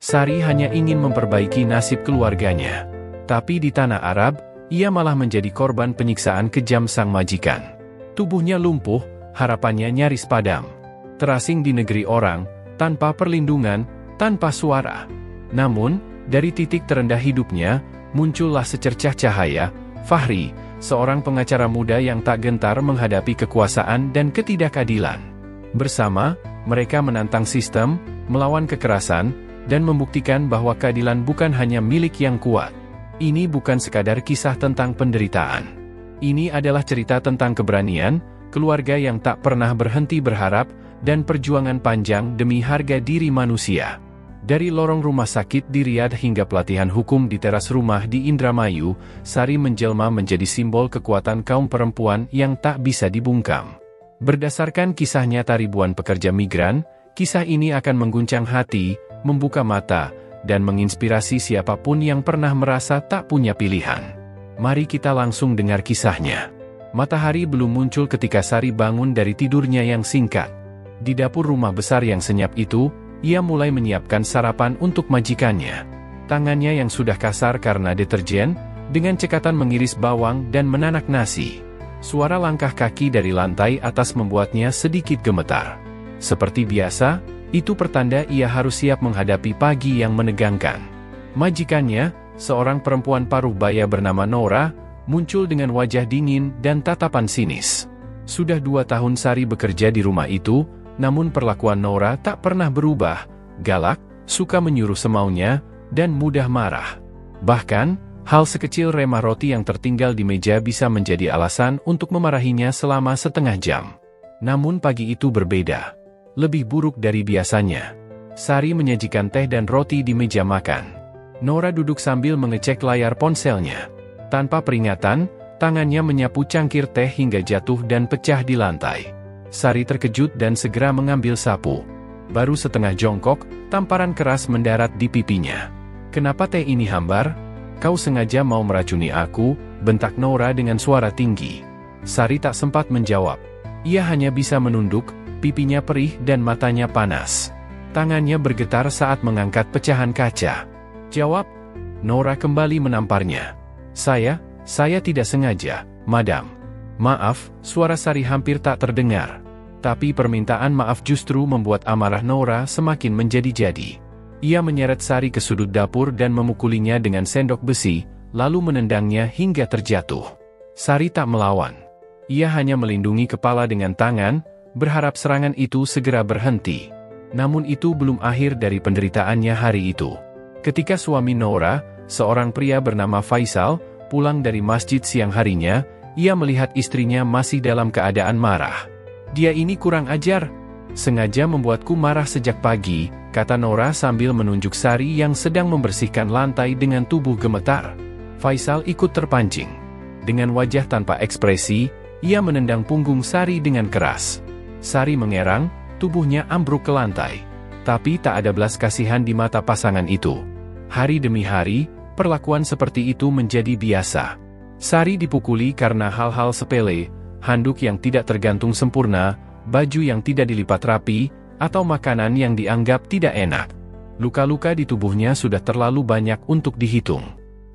Sari hanya ingin memperbaiki nasib keluarganya. Tapi di tanah Arab, ia malah menjadi korban penyiksaan kejam sang majikan. Tubuhnya lumpuh, harapannya nyaris padam. Terasing di negeri orang, tanpa perlindungan, tanpa suara. Namun, dari titik terendah hidupnya, muncullah secercah cahaya. Fahri, seorang pengacara muda yang tak gentar menghadapi kekuasaan dan ketidakadilan. Bersama, mereka menantang sistem, melawan kekerasan, dan membuktikan bahwa keadilan bukan hanya milik yang kuat. Ini bukan sekadar kisah tentang penderitaan. Ini adalah cerita tentang keberanian, keluarga yang tak pernah berhenti berharap, dan perjuangan panjang demi harga diri manusia. Dari lorong rumah sakit di Riyadh hingga pelatihan hukum di teras rumah di Indramayu, Sari menjelma menjadi simbol kekuatan kaum perempuan yang tak bisa dibungkam. Berdasarkan kisah nyata ribuan pekerja migran, kisah ini akan mengguncang hati, membuka mata, dan menginspirasi siapapun yang pernah merasa tak punya pilihan. Mari kita langsung dengar kisahnya. Matahari belum muncul ketika Sari bangun dari tidurnya yang singkat. Di dapur rumah besar yang senyap itu, ia mulai menyiapkan sarapan untuk majikannya. Tangannya yang sudah kasar karena deterjen, dengan cekatan mengiris bawang dan menanak nasi. Suara langkah kaki dari lantai atas membuatnya sedikit gemetar. Seperti biasa, itu pertanda ia harus siap menghadapi pagi yang menegangkan. Majikannya, seorang perempuan paruh baya bernama Nora, muncul dengan wajah dingin dan tatapan sinis. Sudah 2 tahun Sari bekerja di rumah itu, namun perlakuan Nora tak pernah berubah, galak, suka menyuruh semaunya, dan mudah marah. Bahkan, hal sekecil remah roti yang tertinggal di meja bisa menjadi alasan untuk memarahinya selama setengah jam. Namun pagi itu berbeda. Lebih buruk dari biasanya. Sari menyajikan teh dan roti di meja makan. Nora duduk sambil mengecek layar ponselnya. Tanpa peringatan, tangannya menyapu cangkir teh hingga jatuh dan pecah di lantai. Sari terkejut dan segera mengambil sapu. Baru setengah jongkok, tamparan keras mendarat di pipinya. "Kenapa teh ini hambar? Kau sengaja mau meracuni aku?" bentak Nora dengan suara tinggi. Sari tak sempat menjawab. Ia hanya bisa menunduk, pipinya perih dan matanya panas. Tangannya bergetar saat mengangkat pecahan kaca. "Jawab!" Nora kembali menamparnya. Saya tidak sengaja, Madam." "Maaf," suara Sari hampir tak terdengar. Tapi permintaan maaf justru membuat amarah Nora semakin menjadi-jadi. Ia menyeret Sari ke sudut dapur dan memukulinya dengan sendok besi, lalu menendangnya hingga terjatuh. Sari tak melawan. Ia hanya melindungi kepala dengan tangan, berharap serangan itu segera berhenti. Namun itu belum akhir dari penderitaannya hari itu. Ketika suami Nora, seorang pria bernama Faisal, pulang dari masjid siang harinya, ia melihat istrinya masih dalam keadaan marah. "Dia ini kurang ajar. Sengaja membuatku marah sejak pagi," kata Nora sambil menunjuk Sari yang sedang membersihkan lantai dengan tubuh gemetar. Faisal ikut terpancing. Dengan wajah tanpa ekspresi, ia menendang punggung Sari dengan keras. Sari mengerang, tubuhnya ambruk ke lantai. Tapi tak ada belas kasihan di mata pasangan itu. Hari demi hari, perlakuan seperti itu menjadi biasa. Sari dipukuli karena hal-hal sepele, handuk yang tidak tergantung sempurna, baju yang tidak dilipat rapi, atau makanan yang dianggap tidak enak. Luka-luka di tubuhnya sudah terlalu banyak untuk dihitung.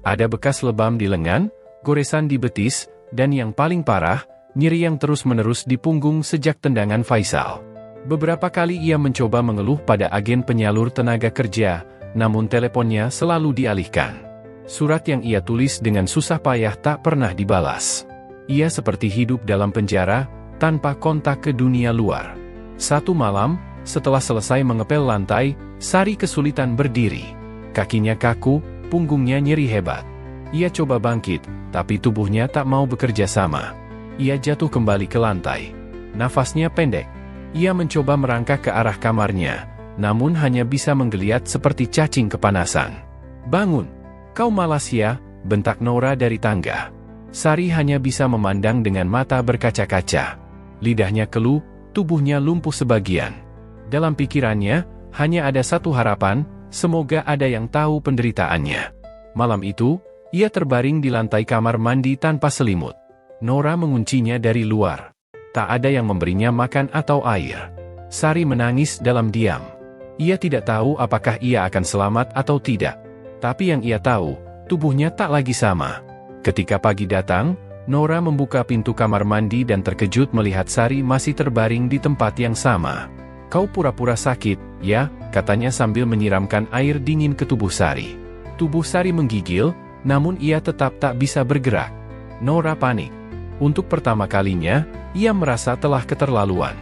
Ada bekas lebam di lengan, goresan di betis, dan yang paling parah, nyeri yang terus-menerus di punggung sejak tendangan Faisal. Beberapa kali ia mencoba mengeluh pada agen penyalur tenaga kerja, namun teleponnya selalu dialihkan. Surat yang ia tulis dengan susah payah tak pernah dibalas. Ia seperti hidup dalam penjara, tanpa kontak ke dunia luar. Satu malam, setelah selesai mengepel lantai, Sari kesulitan berdiri. Kakinya kaku, punggungnya nyeri hebat. Ia coba bangkit, tapi tubuhnya tak mau bekerja sama. Ia jatuh kembali ke lantai. Nafasnya pendek. Ia mencoba merangkak ke arah kamarnya, namun hanya bisa menggeliat seperti cacing kepanasan. "Bangun! Kau malas ya," bentak Nora dari tangga. Sari hanya bisa memandang dengan mata berkaca-kaca. Lidahnya keluh, tubuhnya lumpuh sebagian. Dalam pikirannya, hanya ada satu harapan, semoga ada yang tahu penderitaannya. Malam itu, ia terbaring di lantai kamar mandi tanpa selimut. Nora menguncinya dari luar. Tak ada yang memberinya makan atau air. Sari menangis dalam diam. Ia tidak tahu apakah ia akan selamat atau tidak. Tapi yang ia tahu, tubuhnya tak lagi sama. Ketika pagi datang, Nora membuka pintu kamar mandi dan terkejut melihat Sari masih terbaring di tempat yang sama. "Kau pura-pura sakit, ya?" katanya sambil menyiramkan air dingin ke tubuh Sari. Tubuh Sari menggigil, namun ia tetap tak bisa bergerak. Nora panik. Untuk pertama kalinya, ia merasa telah keterlaluan.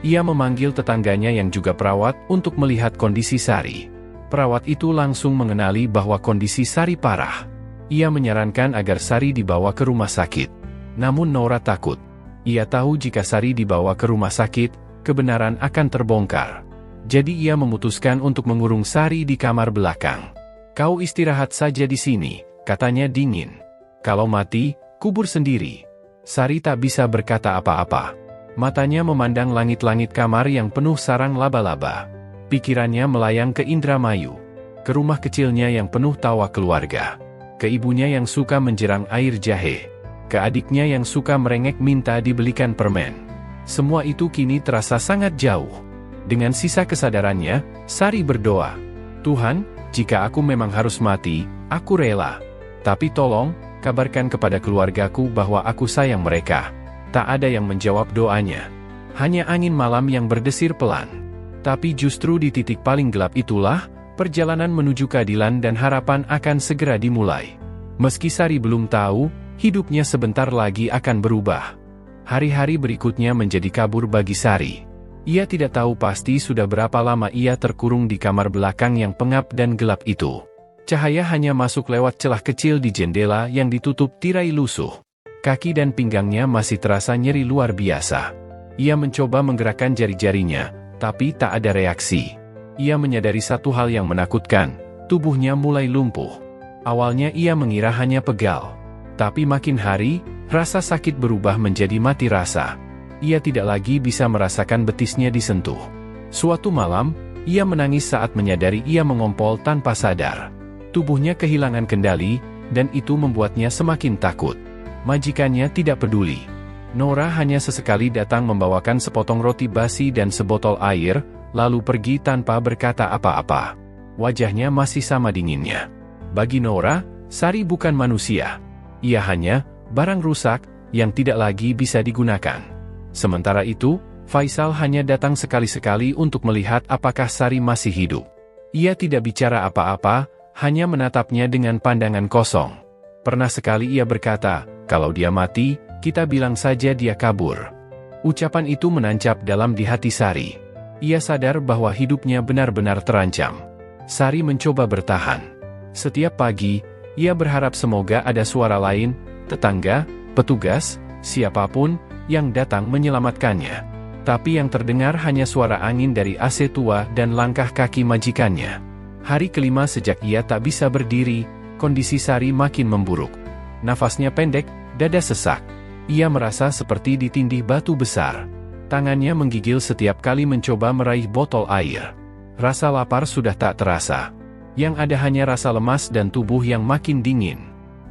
Ia memanggil tetangganya yang juga perawat untuk melihat kondisi Sari. Perawat itu langsung mengenali bahwa kondisi Sari parah. Ia menyarankan agar Sari dibawa ke rumah sakit. Namun Nora takut. Ia tahu jika Sari dibawa ke rumah sakit, kebenaran akan terbongkar. Jadi ia memutuskan untuk mengurung Sari di kamar belakang. "Kau istirahat saja di sini," katanya dingin. "Kalau mati, kubur sendiri." Sari tak bisa berkata apa-apa. Matanya memandang langit-langit kamar yang penuh sarang laba-laba. Pikirannya melayang ke Indramayu, ke rumah kecilnya yang penuh tawa keluarga, ke ibunya yang suka menjerang air jahe, ke adiknya yang suka merengek minta dibelikan permen. Semua itu kini terasa sangat jauh. Dengan sisa kesadarannya, Sari berdoa, "Tuhan, jika aku memang harus mati, aku rela. Tapi tolong, kabarkan kepada keluargaku bahwa aku sayang mereka." Tak ada yang menjawab doanya. Hanya angin malam yang berdesir pelan. Tapi justru di titik paling gelap itulah, perjalanan menuju keadilan dan harapan akan segera dimulai. Meski Sari belum tahu, hidupnya sebentar lagi akan berubah. Hari-hari berikutnya menjadi kabur bagi Sari. Ia tidak tahu pasti sudah berapa lama ia terkurung di kamar belakang yang pengap dan gelap itu. Cahaya hanya masuk lewat celah kecil di jendela yang ditutup tirai lusuh. Kaki dan pinggangnya masih terasa nyeri luar biasa. Ia mencoba menggerakkan jari-jarinya, tapi tak ada reaksi. Ia menyadari satu hal yang menakutkan, tubuhnya mulai lumpuh. Awalnya ia mengira hanya pegal. Tapi makin hari, rasa sakit berubah menjadi mati rasa. Ia tidak lagi bisa merasakan betisnya disentuh. Suatu malam, ia menangis saat menyadari ia mengompol tanpa sadar. Tubuhnya kehilangan kendali, dan itu membuatnya semakin takut. Majikannya tidak peduli. Nora hanya sesekali datang membawakan sepotong roti basi dan sebotol air, lalu pergi tanpa berkata apa-apa. Wajahnya masih sama dinginnya. Bagi Nora, Sari bukan manusia. Ia hanya barang rusak yang tidak lagi bisa digunakan. Sementara itu, Faisal hanya datang sekali-sekali untuk melihat apakah Sari masih hidup. Ia tidak bicara apa-apa, hanya menatapnya dengan pandangan kosong. Pernah sekali ia berkata, "Kalau dia mati, kita bilang saja dia kabur." Ucapan itu menancap dalam di hati Sari. Ia sadar bahwa hidupnya benar-benar terancam. Sari mencoba bertahan. Setiap pagi, ia berharap semoga ada suara lain, tetangga, petugas, siapapun, yang datang menyelamatkannya. Tapi yang terdengar hanya suara angin dari AC tua dan langkah kaki majikannya. Hari kelima sejak ia tak bisa berdiri, kondisi Sari makin memburuk. Nafasnya pendek, dada sesak. Ia merasa seperti ditindih batu besar. Tangannya menggigil setiap kali mencoba meraih botol air. Rasa lapar sudah tak terasa. Yang ada hanya rasa lemas dan tubuh yang makin dingin.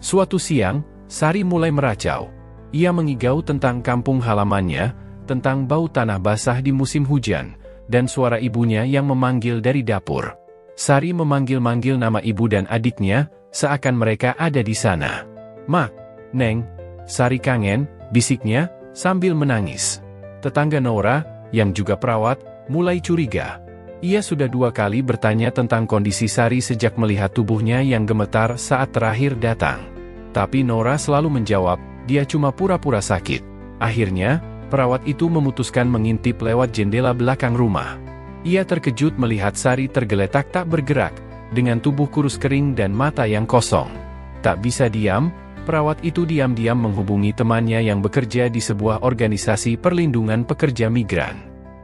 Suatu siang, Sari mulai meracau. Ia mengigau tentang kampung halamannya, tentang bau tanah basah di musim hujan, dan suara ibunya yang memanggil dari dapur. Sari memanggil-manggil nama ibu dan adiknya, seakan mereka ada di sana. "Mak, Neng, Sari kangen," bisiknya, sambil menangis. Tetangga Nora, yang juga perawat, mulai curiga. Ia sudah 2 kali bertanya tentang kondisi Sari sejak melihat tubuhnya yang gemetar saat terakhir datang. Tapi Nora selalu menjawab, dia cuma pura-pura sakit. Akhirnya, perawat itu memutuskan mengintip lewat jendela belakang rumah. Ia terkejut melihat Sari tergeletak tak bergerak, dengan tubuh kurus kering dan mata yang kosong. Tak bisa diam, perawat itu diam-diam menghubungi temannya yang bekerja di sebuah organisasi perlindungan pekerja migran.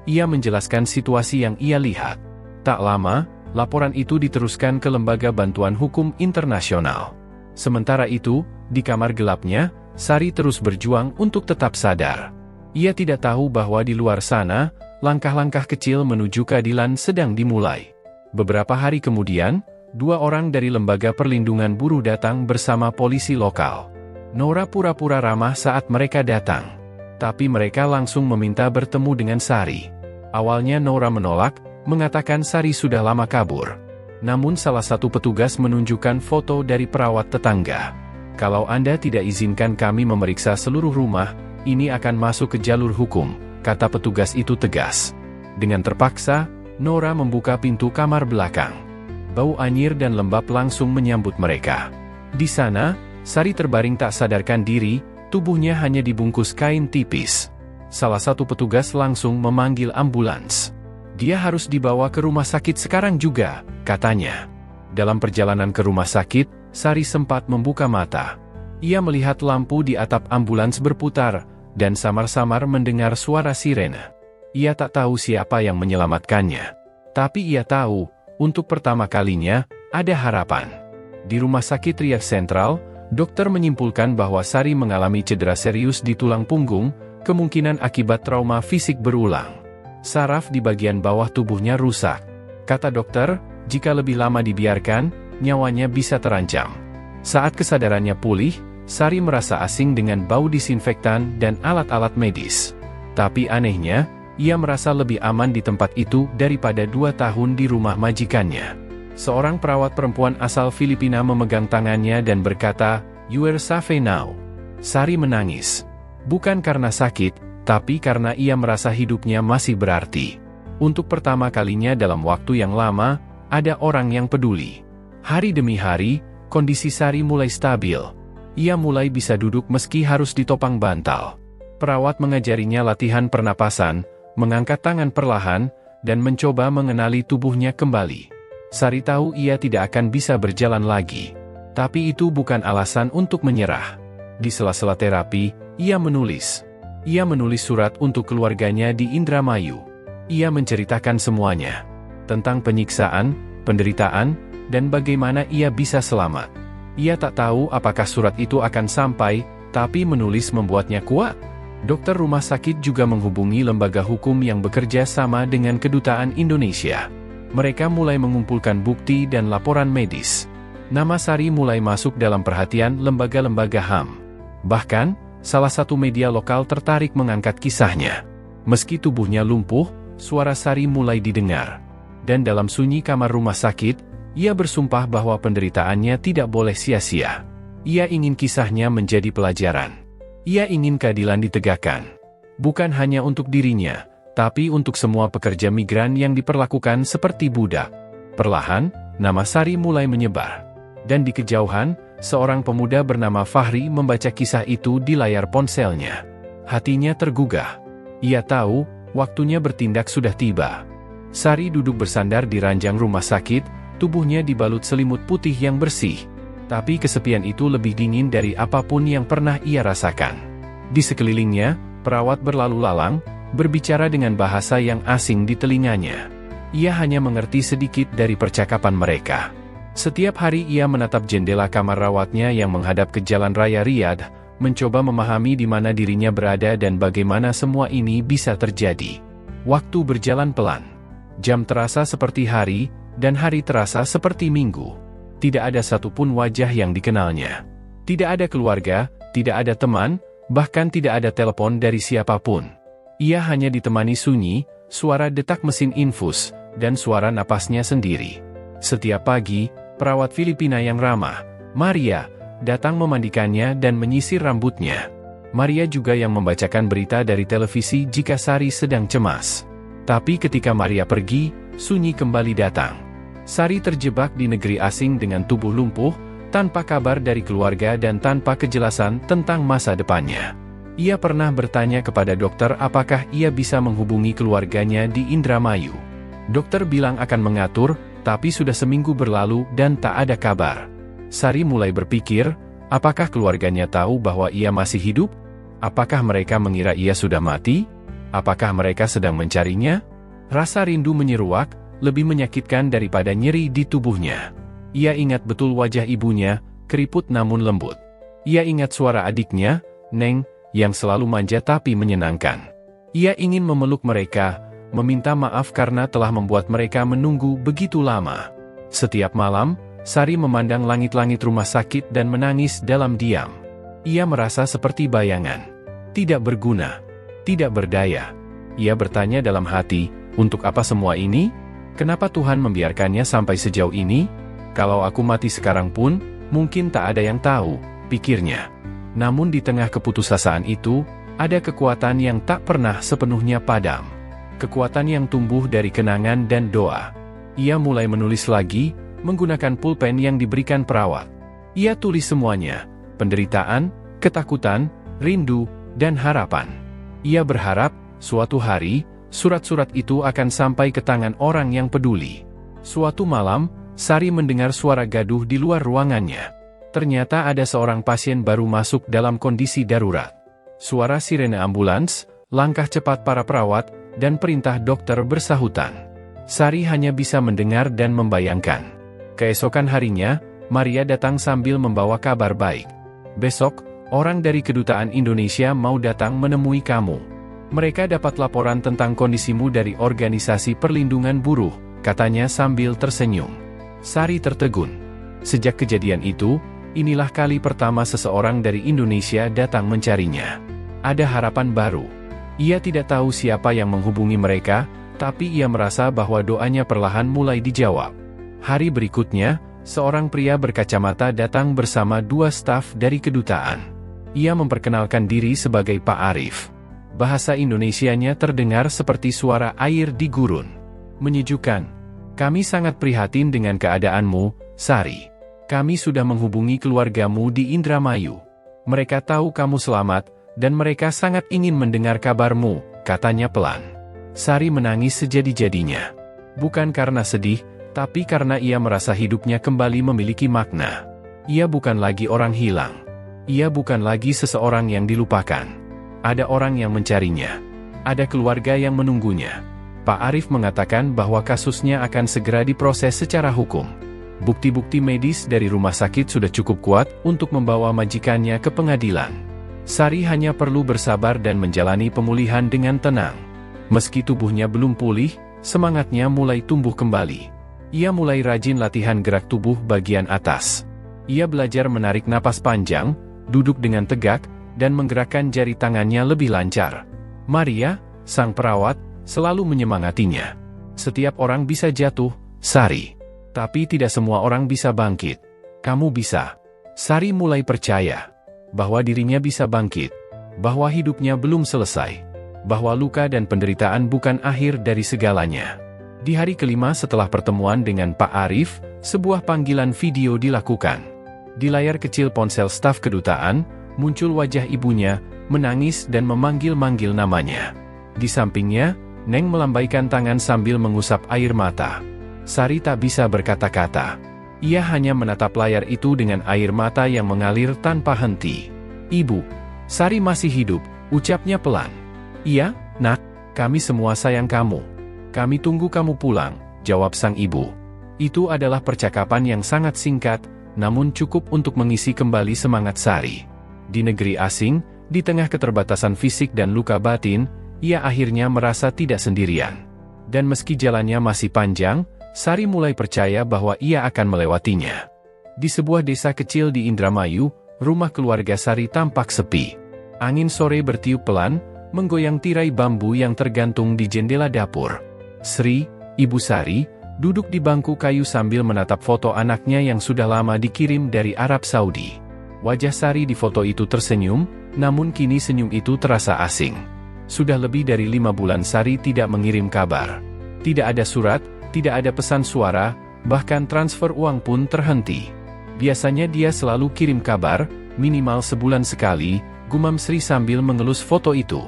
Ia menjelaskan situasi yang ia lihat. Tak lama, laporan itu diteruskan ke Lembaga Bantuan Hukum Internasional. Sementara itu, di kamar gelapnya, Sari terus berjuang untuk tetap sadar. Ia tidak tahu bahwa di luar sana, langkah-langkah kecil menuju keadilan sedang dimulai. Beberapa hari kemudian, 2 orang dari Lembaga Perlindungan Buruh datang bersama polisi lokal. Nora pura-pura ramah saat mereka datang. Tapi mereka langsung meminta bertemu dengan Sari. Awalnya Nora menolak, mengatakan Sari sudah lama kabur. Namun salah satu petugas menunjukkan foto dari perawat tetangga. "Kalau Anda tidak izinkan kami memeriksa seluruh rumah, ini akan masuk ke jalur hukum," kata petugas itu tegas. Dengan terpaksa, Nora membuka pintu kamar belakang. Bau anyir dan lembab langsung menyambut mereka. Di sana, Sari terbaring tak sadarkan diri, tubuhnya hanya dibungkus kain tipis. Salah satu petugas langsung memanggil ambulans. "Dia harus dibawa ke rumah sakit sekarang juga," katanya. Dalam perjalanan ke rumah sakit, Sari sempat membuka mata. Ia melihat lampu di atap ambulans berputar, dan samar-samar mendengar suara sirene. Ia tak tahu siapa yang menyelamatkannya. Tapi ia tahu, untuk pertama kalinya, ada harapan. Di rumah sakit Riyadh Sentral, dokter menyimpulkan bahwa Sari mengalami cedera serius di tulang punggung, kemungkinan akibat trauma fisik berulang. Saraf di bagian bawah tubuhnya rusak. Kata dokter, jika lebih lama dibiarkan, nyawanya bisa terancam. Saat kesadarannya pulih, Sari merasa asing dengan bau disinfektan dan alat-alat medis. Tapi anehnya, ia merasa lebih aman di tempat itu daripada 2 tahun di rumah majikannya. Seorang perawat perempuan asal Filipina memegang tangannya dan berkata, "You're safe now." Sari menangis. Bukan karena sakit, tapi karena ia merasa hidupnya masih berarti. Untuk pertama kalinya dalam waktu yang lama, ada orang yang peduli. Hari demi hari, kondisi Sari mulai stabil. Ia mulai bisa duduk meski harus ditopang bantal. Perawat mengajarinya latihan pernapasan, mengangkat tangan perlahan, dan mencoba mengenali tubuhnya kembali. Sari tahu ia tidak akan bisa berjalan lagi. Tapi itu bukan alasan untuk menyerah. Di sela-sela terapi, ia menulis. Ia menulis surat untuk keluarganya di Indramayu. Ia menceritakan semuanya. Tentang penyiksaan, penderitaan, dan bagaimana ia bisa selamat. Ia tak tahu apakah surat itu akan sampai, tapi menulis membuatnya kuat. Dokter rumah sakit juga menghubungi lembaga hukum yang bekerja sama dengan Kedutaan Indonesia. Mereka mulai mengumpulkan bukti dan laporan medis. Nama Sari mulai masuk dalam perhatian lembaga-lembaga HAM. Bahkan, salah satu media lokal tertarik mengangkat kisahnya. Meski tubuhnya lumpuh, suara Sari mulai didengar. Dan dalam sunyi kamar rumah sakit, ia bersumpah bahwa penderitaannya tidak boleh sia-sia. Ia ingin kisahnya menjadi pelajaran. Ia ingin keadilan ditegakkan. Bukan hanya untuk dirinya, tapi untuk semua pekerja migran yang diperlakukan seperti budak. Perlahan, nama Sari mulai menyebar. Dan di kejauhan, seorang pemuda bernama Fahri membaca kisah itu di layar ponselnya. Hatinya tergugah. Ia tahu, waktunya bertindak sudah tiba. Sari duduk bersandar di ranjang rumah sakit, tubuhnya dibalut selimut putih yang bersih. Tapi kesepian itu lebih dingin dari apapun yang pernah ia rasakan. Di sekelilingnya, perawat berlalu lalang, berbicara dengan bahasa yang asing di telinganya. Ia hanya mengerti sedikit dari percakapan mereka. Setiap hari ia menatap jendela kamar rawatnya yang menghadap ke jalan raya Riyadh, mencoba memahami di mana dirinya berada dan bagaimana semua ini bisa terjadi. Waktu berjalan pelan. Jam terasa seperti hari, dan hari terasa seperti minggu. Tidak ada satupun wajah yang dikenalnya. Tidak ada keluarga, tidak ada teman, bahkan tidak ada telepon dari siapapun. Ia hanya ditemani sunyi, suara detak mesin infus, dan suara napasnya sendiri. Setiap pagi, perawat Filipina yang ramah, Maria, datang memandikannya dan menyisir rambutnya. Maria juga yang membacakan berita dari televisi jika Sari sedang cemas. Tapi ketika Maria pergi, sunyi kembali datang. Sari terjebak di negeri asing dengan tubuh lumpuh, tanpa kabar dari keluarga dan tanpa kejelasan tentang masa depannya. Ia pernah bertanya kepada dokter apakah ia bisa menghubungi keluarganya di Indramayu. Dokter bilang akan mengatur, tapi sudah seminggu berlalu dan tak ada kabar. Sari mulai berpikir, apakah keluarganya tahu bahwa ia masih hidup? Apakah mereka mengira ia sudah mati? Apakah mereka sedang mencarinya? Rasa rindu menyeruak, lebih menyakitkan daripada nyeri di tubuhnya. Ia ingat betul wajah ibunya, keriput namun lembut. Ia ingat suara adiknya, Neng, yang selalu manja tapi menyenangkan. Ia ingin memeluk mereka, meminta maaf karena telah membuat mereka menunggu begitu lama. Setiap malam, Sari memandang langit-langit rumah sakit dan menangis dalam diam. Ia merasa seperti bayangan. Tidak berguna. Tidak berdaya. Ia bertanya dalam hati, untuk apa semua ini? Kenapa Tuhan membiarkannya sampai sejauh ini? Kalau aku mati sekarang pun, mungkin tak ada yang tahu, pikirnya. Namun di tengah keputusasaan itu, ada kekuatan yang tak pernah sepenuhnya padam. Kekuatan yang tumbuh dari kenangan dan doa. Ia mulai menulis lagi, menggunakan pulpen yang diberikan perawat. Ia tulis semuanya, penderitaan, ketakutan, rindu, dan harapan. Ia berharap, suatu hari, surat-surat itu akan sampai ke tangan orang yang peduli. Suatu malam, Sari mendengar suara gaduh di luar ruangannya. Ternyata ada seorang pasien baru masuk dalam kondisi darurat. Suara sirene ambulans, langkah cepat para perawat, dan perintah dokter bersahutan. Sari hanya bisa mendengar dan membayangkan. Keesokan harinya, Maria datang sambil membawa kabar baik. Besok, orang dari Kedutaan Indonesia mau datang menemui kamu. Mereka dapat laporan tentang kondisimu dari Organisasi Perlindungan Buruh, katanya sambil tersenyum. Sari tertegun. Sejak kejadian itu, inilah kali pertama seseorang dari Indonesia datang mencarinya. Ada harapan baru. Ia tidak tahu siapa yang menghubungi mereka, tapi ia merasa bahwa doanya perlahan mulai dijawab. Hari berikutnya, seorang pria berkacamata datang bersama 2 staf dari kedutaan. Ia memperkenalkan diri sebagai Pak Arif. Bahasa Indonesianya terdengar seperti suara air di gurun. Menyejukkan. Kami sangat prihatin dengan keadaanmu, Sari. Kami sudah menghubungi keluargamu di Indramayu. Mereka tahu kamu selamat, dan mereka sangat ingin mendengar kabarmu, katanya pelan. Sari menangis sejadi-jadinya. Bukan karena sedih, tapi karena ia merasa hidupnya kembali memiliki makna. Ia bukan lagi orang hilang. Ia bukan lagi seseorang yang dilupakan. Ada orang yang mencarinya. Ada keluarga yang menunggunya. Pak Arif mengatakan bahwa kasusnya akan segera diproses secara hukum. Bukti-bukti medis dari rumah sakit sudah cukup kuat untuk membawa majikannya ke pengadilan. Sari hanya perlu bersabar dan menjalani pemulihan dengan tenang. Meski tubuhnya belum pulih, semangatnya mulai tumbuh kembali. Ia mulai rajin latihan gerak tubuh bagian atas. Ia belajar menarik napas panjang, duduk dengan tegak, dan menggerakkan jari tangannya lebih lancar. Maria, sang perawat, selalu menyemangatinya. Setiap orang bisa jatuh, Sari. Tapi tidak semua orang bisa bangkit. Kamu bisa. Sari mulai percaya bahwa dirinya bisa bangkit. Bahwa hidupnya belum selesai. Bahwa luka dan penderitaan bukan akhir dari segalanya. Di hari kelima setelah pertemuan dengan Pak Arif, sebuah panggilan video dilakukan. Di layar kecil ponsel staf kedutaan, muncul wajah ibunya, menangis dan memanggil-manggil namanya. Di sampingnya, Neng melambaikan tangan sambil mengusap air mata. Sari tak bisa berkata-kata. Ia hanya menatap layar itu dengan air mata yang mengalir tanpa henti. Ibu, Sari masih hidup, ucapnya pelan. Iya, Nak, kami semua sayang kamu. Kami tunggu kamu pulang, jawab sang ibu. Itu adalah percakapan yang sangat singkat, namun cukup untuk mengisi kembali semangat Sari. Di negeri asing, di tengah keterbatasan fisik dan luka batin, ia akhirnya merasa tidak sendirian. Dan meski jalannya masih panjang, Sari mulai percaya bahwa ia akan melewatinya. Di sebuah desa kecil di Indramayu, rumah keluarga Sari tampak sepi. Angin sore bertiup pelan, menggoyang tirai bambu yang tergantung di jendela dapur. Sri, ibu Sari, duduk di bangku kayu sambil menatap foto anaknya yang sudah lama dikirim dari Arab Saudi. Wajah Sari di foto itu tersenyum, namun kini senyum itu terasa asing. Sudah lebih dari 5 bulan Sari tidak mengirim kabar. Tidak ada surat, tidak ada pesan suara, bahkan transfer uang pun terhenti. Biasanya dia selalu kirim kabar, minimal sebulan sekali, gumam Sri sambil mengelus foto itu.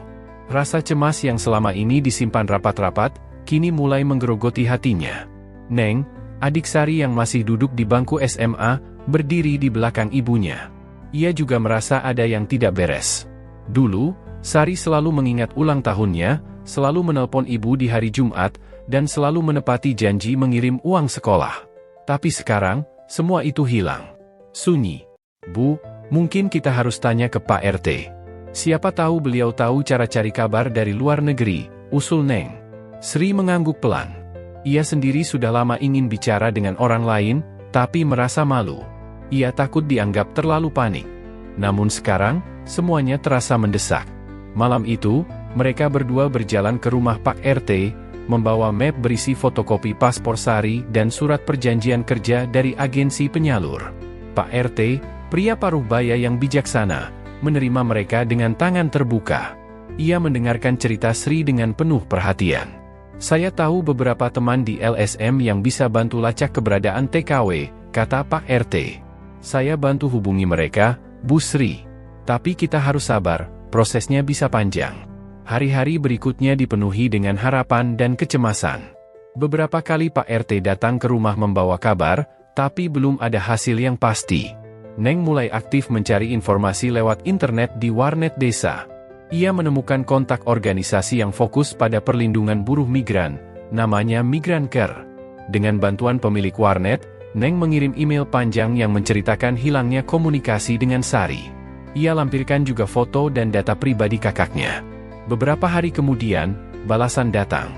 Rasa cemas yang selama ini disimpan rapat-rapat, kini mulai menggerogoti hatinya. Neng, adik Sari yang masih duduk di bangku SMA, berdiri di belakang ibunya. Ia juga merasa ada yang tidak beres. Dulu, Sari selalu mengingat ulang tahunnya, selalu menelpon ibu di hari Jumat, dan selalu menepati janji mengirim uang sekolah. Tapi sekarang, semua itu hilang. Sunyi. Bu, mungkin kita harus tanya ke Pak RT. Siapa tahu beliau tahu cara cari kabar dari luar negeri, usul Neng. Sri mengangguk pelan. Ia sendiri sudah lama ingin bicara dengan orang lain, tapi merasa malu. Ia takut dianggap terlalu panik. Namun sekarang, semuanya terasa mendesak. Malam itu, mereka berdua berjalan ke rumah Pak RT, membawa map berisi fotokopi paspor Sari dan surat perjanjian kerja dari agensi penyalur. Pak RT, pria paruh baya yang bijaksana, menerima mereka dengan tangan terbuka. Ia mendengarkan cerita Sri dengan penuh perhatian. Saya tahu beberapa teman di LSM yang bisa bantu lacak keberadaan TKW, kata Pak RT. Saya bantu hubungi mereka, Bu Sri. Tapi kita harus sabar, prosesnya bisa panjang. Hari-hari berikutnya dipenuhi dengan harapan dan kecemasan. Beberapa kali Pak RT datang ke rumah membawa kabar, tapi belum ada hasil yang pasti. Neng mulai aktif mencari informasi lewat internet di warnet desa. Ia menemukan kontak organisasi yang fokus pada perlindungan buruh migran, namanya Migrancare. Dengan bantuan pemilik warnet, Neng mengirim email panjang yang menceritakan hilangnya komunikasi dengan Sari. Ia lampirkan juga foto dan data pribadi kakaknya. Beberapa hari kemudian, balasan datang.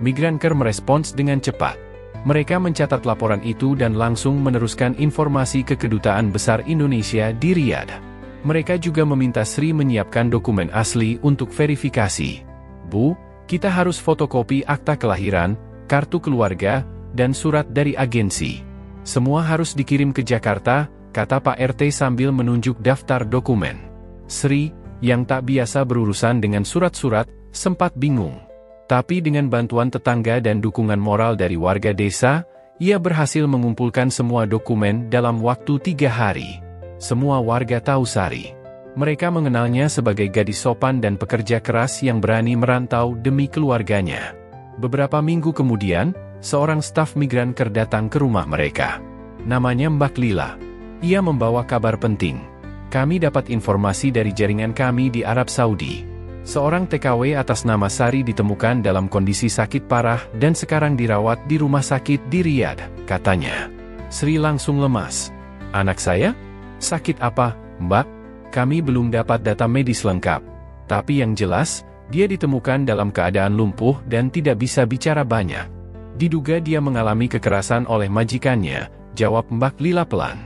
Migrancare merespons dengan cepat. Mereka mencatat laporan itu dan langsung meneruskan informasi ke Kedutaan Besar Indonesia di Riyadh. Mereka juga meminta Sri menyiapkan dokumen asli untuk verifikasi. Bu, kita harus fotokopi akta kelahiran, kartu keluarga, dan surat dari agensi. Semua harus dikirim ke Jakarta, kata Pak RT sambil menunjuk daftar dokumen. Sri, yang tak biasa berurusan dengan surat-surat, sempat bingung. Tapi dengan bantuan tetangga dan dukungan moral dari warga desa, ia berhasil mengumpulkan semua dokumen dalam waktu 3 hari. Semua warga tahu Sari. Mereka mengenalnya sebagai gadis sopan dan pekerja keras yang berani merantau demi keluarganya. Beberapa minggu kemudian, seorang staf Migrancare datang ke rumah mereka. Namanya Mbak Lila. Ia membawa kabar penting. Kami dapat informasi dari jaringan kami di Arab Saudi. Seorang TKW atas nama Sari ditemukan dalam kondisi sakit parah dan sekarang dirawat di rumah sakit di Riyadh, katanya. Sri langsung lemas. Anak saya? Sakit apa, Mbak? Kami belum dapat data medis lengkap. Tapi yang jelas, dia ditemukan dalam keadaan lumpuh dan tidak bisa bicara banyak. Diduga dia mengalami kekerasan oleh majikannya, jawab Mbak Lila pelan.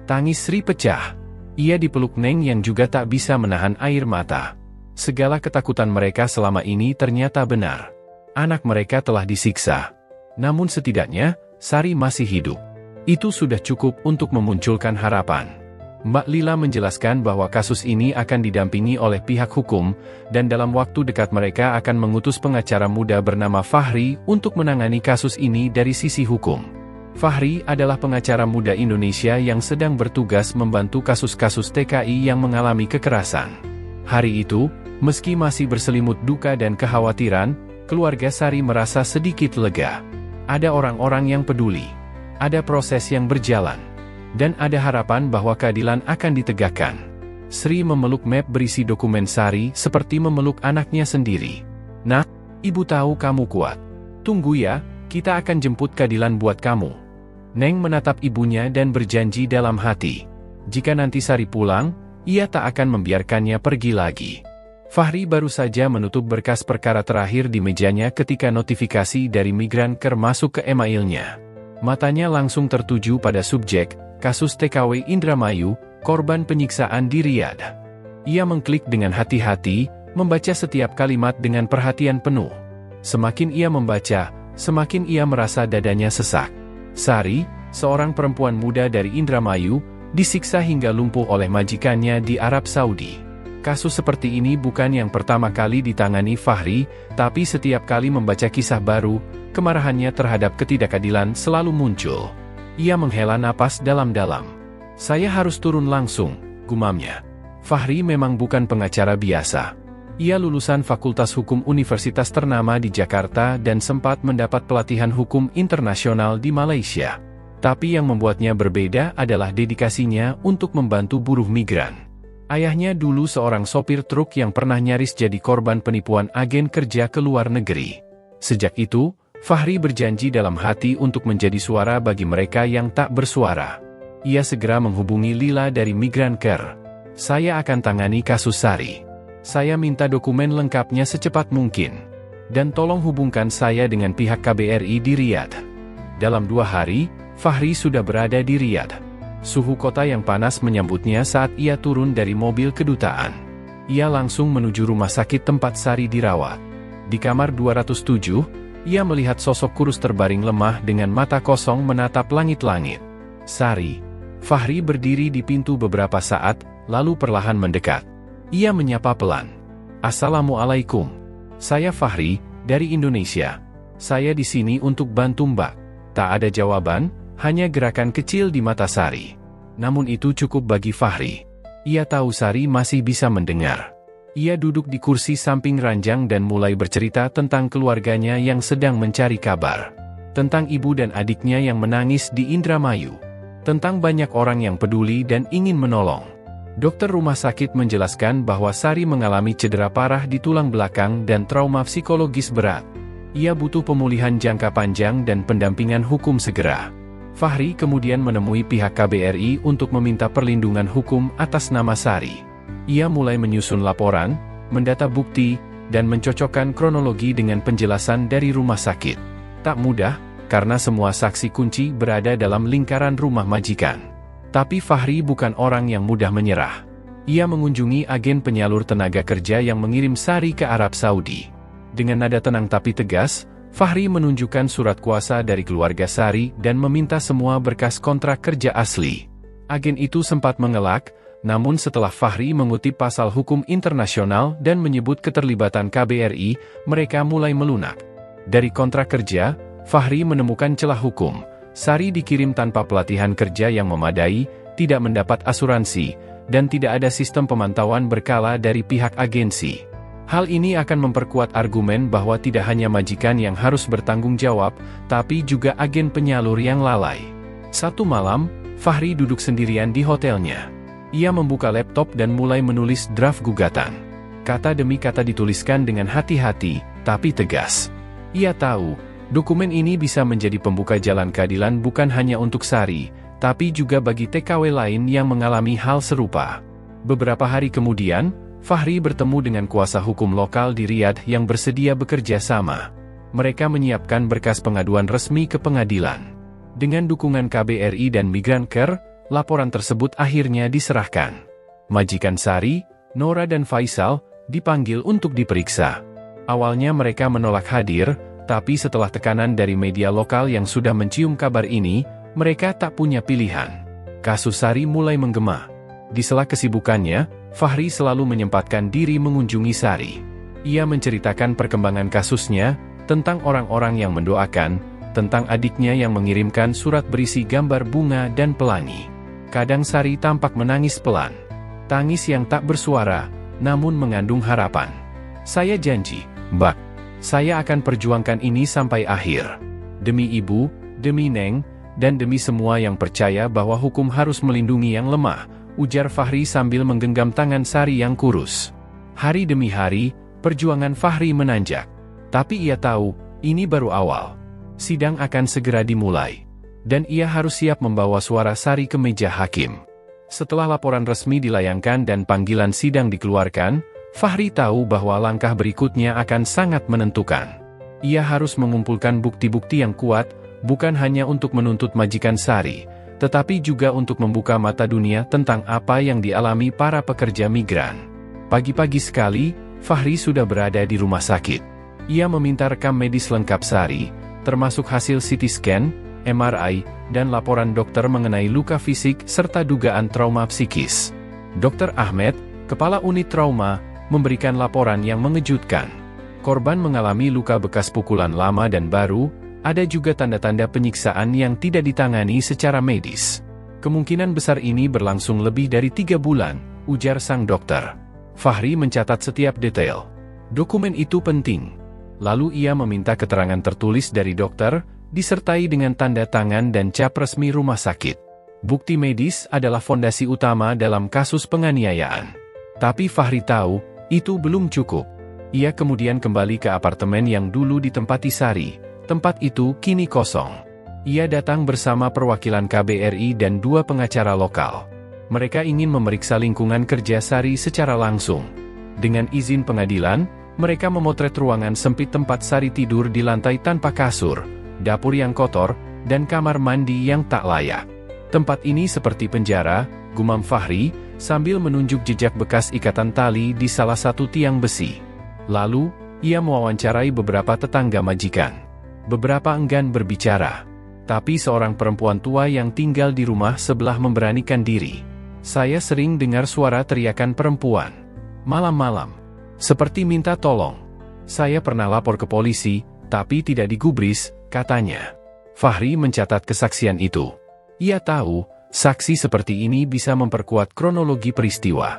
Tangis Sri pecah. Ia dipeluk Neng yang juga tak bisa menahan air mata. Segala ketakutan mereka selama ini ternyata benar. Anak mereka telah disiksa. Namun setidaknya, Sari masih hidup. Itu sudah cukup untuk memunculkan harapan. Mbak Lila menjelaskan bahwa kasus ini akan didampingi oleh pihak hukum, dan dalam waktu dekat mereka akan mengutus pengacara muda bernama Fahri untuk menangani kasus ini dari sisi hukum. Fahri adalah pengacara muda Indonesia yang sedang bertugas membantu kasus-kasus TKI yang mengalami kekerasan. Hari itu, meski masih berselimut duka dan kekhawatiran, keluarga Sari merasa sedikit lega. Ada orang-orang yang peduli. Ada proses yang berjalan. Dan ada harapan bahwa keadilan akan ditegakkan. Sri memeluk map berisi dokumen Sari seperti memeluk anaknya sendiri. Nak, ibu tahu kamu kuat. Tunggu ya, kita akan jemput keadilan buat kamu. Neng menatap ibunya dan berjanji dalam hati. Jika nanti Sari pulang, ia tak akan membiarkannya pergi lagi. Fahri baru saja menutup berkas perkara terakhir di mejanya ketika notifikasi dari Migrancare masuk ke emailnya. Matanya langsung tertuju pada subjek, kasus TKW Indramayu, korban penyiksaan di Riyadh. Ia mengklik dengan hati-hati, membaca setiap kalimat dengan perhatian penuh. Semakin ia membaca, semakin ia merasa dadanya sesak. Sari, seorang perempuan muda dari Indramayu, disiksa hingga lumpuh oleh majikannya di Arab Saudi. Kasus seperti ini bukan yang pertama kali ditangani Fahri, tapi setiap kali membaca kisah baru, kemarahannya terhadap ketidakadilan selalu muncul. Ia menghela napas dalam-dalam. Saya harus turun langsung, gumamnya. Fahri memang bukan pengacara biasa. Ia lulusan Fakultas Hukum Universitas ternama di Jakarta dan sempat mendapat pelatihan hukum internasional di Malaysia. Tapi yang membuatnya berbeda adalah dedikasinya untuk membantu buruh migran. Ayahnya dulu seorang sopir truk yang pernah nyaris jadi korban penipuan agen kerja ke luar negeri. Sejak itu, Fahri berjanji dalam hati untuk menjadi suara bagi mereka yang tak bersuara. Ia segera menghubungi Lila dari Migrancare. Saya akan tangani kasus Sari. Saya minta dokumen lengkapnya secepat mungkin. Dan tolong hubungkan saya dengan pihak KBRI di Riyadh. Dalam 2 hari, Fahri sudah berada di Riyadh. Suhu kota yang panas menyambutnya saat ia turun dari mobil kedutaan. Ia langsung menuju rumah sakit tempat Sari dirawat. Di kamar 207, Ia melihat sosok kurus terbaring lemah dengan mata kosong menatap langit-langit. Sari. Fahri berdiri di pintu beberapa saat, lalu perlahan mendekat. Ia menyapa pelan. Assalamualaikum. Saya Fahri, dari Indonesia. Saya di sini untuk bantu Mbak. Tak ada jawaban, hanya gerakan kecil di mata Sari. Namun itu cukup bagi Fahri. Ia tahu Sari masih bisa mendengar. Ia duduk di kursi samping ranjang dan mulai bercerita tentang keluarganya yang sedang mencari kabar. Tentang ibu dan adiknya yang menangis di Indramayu. Tentang banyak orang yang peduli dan ingin menolong. Dokter rumah sakit menjelaskan bahwa Sari mengalami cedera parah di tulang belakang dan trauma psikologis berat. Ia butuh pemulihan jangka panjang dan pendampingan hukum segera. Fahri kemudian menemui pihak KBRI untuk meminta perlindungan hukum atas nama Sari. Ia mulai menyusun laporan, mendata bukti, dan mencocokkan kronologi dengan penjelasan dari rumah sakit. Tak mudah, karena semua saksi kunci berada dalam lingkaran rumah majikan. Tapi Fahri bukan orang yang mudah menyerah. Ia mengunjungi agen penyalur tenaga kerja yang mengirim Sari ke Arab Saudi. Dengan nada tenang tapi tegas, Fahri menunjukkan surat kuasa dari keluarga Sari dan meminta semua berkas kontrak kerja asli. Agen itu sempat mengelak, namun setelah Fahri mengutip pasal hukum internasional dan menyebut keterlibatan KBRI, mereka mulai melunak. Dari kontrak kerja, Fahri menemukan celah hukum. Sari dikirim tanpa pelatihan kerja yang memadai, tidak mendapat asuransi, dan tidak ada sistem pemantauan berkala dari pihak agensi. Hal ini akan memperkuat argumen bahwa tidak hanya majikan yang harus bertanggung jawab, tapi juga agen penyalur yang lalai. Satu malam, Fahri duduk sendirian di hotelnya. Ia membuka laptop dan mulai menulis draft gugatan. Kata demi kata dituliskan dengan hati-hati, tapi tegas. Ia tahu, dokumen ini bisa menjadi pembuka jalan keadilan bukan hanya untuk Sari, tapi juga bagi TKW lain yang mengalami hal serupa. Beberapa hari kemudian, Fahri bertemu dengan kuasa hukum lokal di Riyadh yang bersedia bekerja sama. Mereka menyiapkan berkas pengaduan resmi ke pengadilan. Dengan dukungan KBRI dan Migrancare, laporan tersebut akhirnya diserahkan. Majikan Sari, Nora dan Faisal, dipanggil untuk diperiksa. Awalnya mereka menolak hadir, tapi setelah tekanan dari media lokal yang sudah mencium kabar ini, mereka tak punya pilihan. Kasus Sari mulai menggema. Di sela kesibukannya, Fahri selalu menyempatkan diri mengunjungi Sari. Ia menceritakan perkembangan kasusnya, tentang orang-orang yang mendoakan, tentang adiknya yang mengirimkan surat berisi gambar bunga dan pelangi. Kadang Sari tampak menangis pelan. Tangis yang tak bersuara, namun mengandung harapan. Saya janji, Mbak. Saya akan perjuangkan ini sampai akhir. Demi ibu, demi Neng, dan demi semua yang percaya bahwa hukum harus melindungi yang lemah, ujar Fahri sambil menggenggam tangan Sari yang kurus. Hari demi hari, perjuangan Fahri menanjak. Tapi ia tahu, ini baru awal. Sidang akan segera dimulai. Dan ia harus siap membawa suara Sari ke meja hakim. Setelah laporan resmi dilayangkan dan panggilan sidang dikeluarkan, Fahri tahu bahwa langkah berikutnya akan sangat menentukan. Ia harus mengumpulkan bukti-bukti yang kuat, bukan hanya untuk menuntut majikan Sari, tetapi juga untuk membuka mata dunia tentang apa yang dialami para pekerja migran. Pagi-pagi sekali, Fahri sudah berada di rumah sakit. Ia meminta rekam medis lengkap Sari, termasuk hasil CT scan, MRI, dan laporan dokter mengenai luka fisik serta dugaan trauma psikis. Dr. Ahmed, kepala unit trauma, memberikan laporan yang mengejutkan. Korban mengalami luka bekas pukulan lama dan baru, ada juga tanda-tanda penyiksaan yang tidak ditangani secara medis. Kemungkinan besar ini berlangsung lebih dari 3 bulan, ujar sang dokter. Fahri mencatat setiap detail. Dokumen itu penting. Lalu ia meminta keterangan tertulis dari dokter, disertai dengan tanda tangan dan cap resmi rumah sakit. Bukti medis adalah fondasi utama dalam kasus penganiayaan. Tapi Fahri tahu, itu belum cukup. Ia kemudian kembali ke apartemen yang dulu ditempati Sari. Tempat itu kini kosong. Ia datang bersama perwakilan KBRI dan 2 pengacara lokal. Mereka ingin memeriksa lingkungan kerja Sari secara langsung. Dengan izin pengadilan, mereka memotret ruangan sempit tempat Sari tidur di lantai tanpa kasur, dapur yang kotor, dan kamar mandi yang tak layak. Tempat ini seperti penjara, gumam Fahri, sambil menunjuk jejak bekas ikatan tali di salah satu tiang besi. Lalu, ia mewawancarai beberapa tetangga majikan. Beberapa enggan berbicara. Tapi seorang perempuan tua yang tinggal di rumah sebelah memberanikan diri. Saya sering dengar suara teriakan perempuan. Malam-malam. Seperti minta tolong. Saya pernah lapor ke polisi, tapi tidak digubris, katanya. Fahri mencatat kesaksian itu. Ia tahu, saksi seperti ini bisa memperkuat kronologi peristiwa.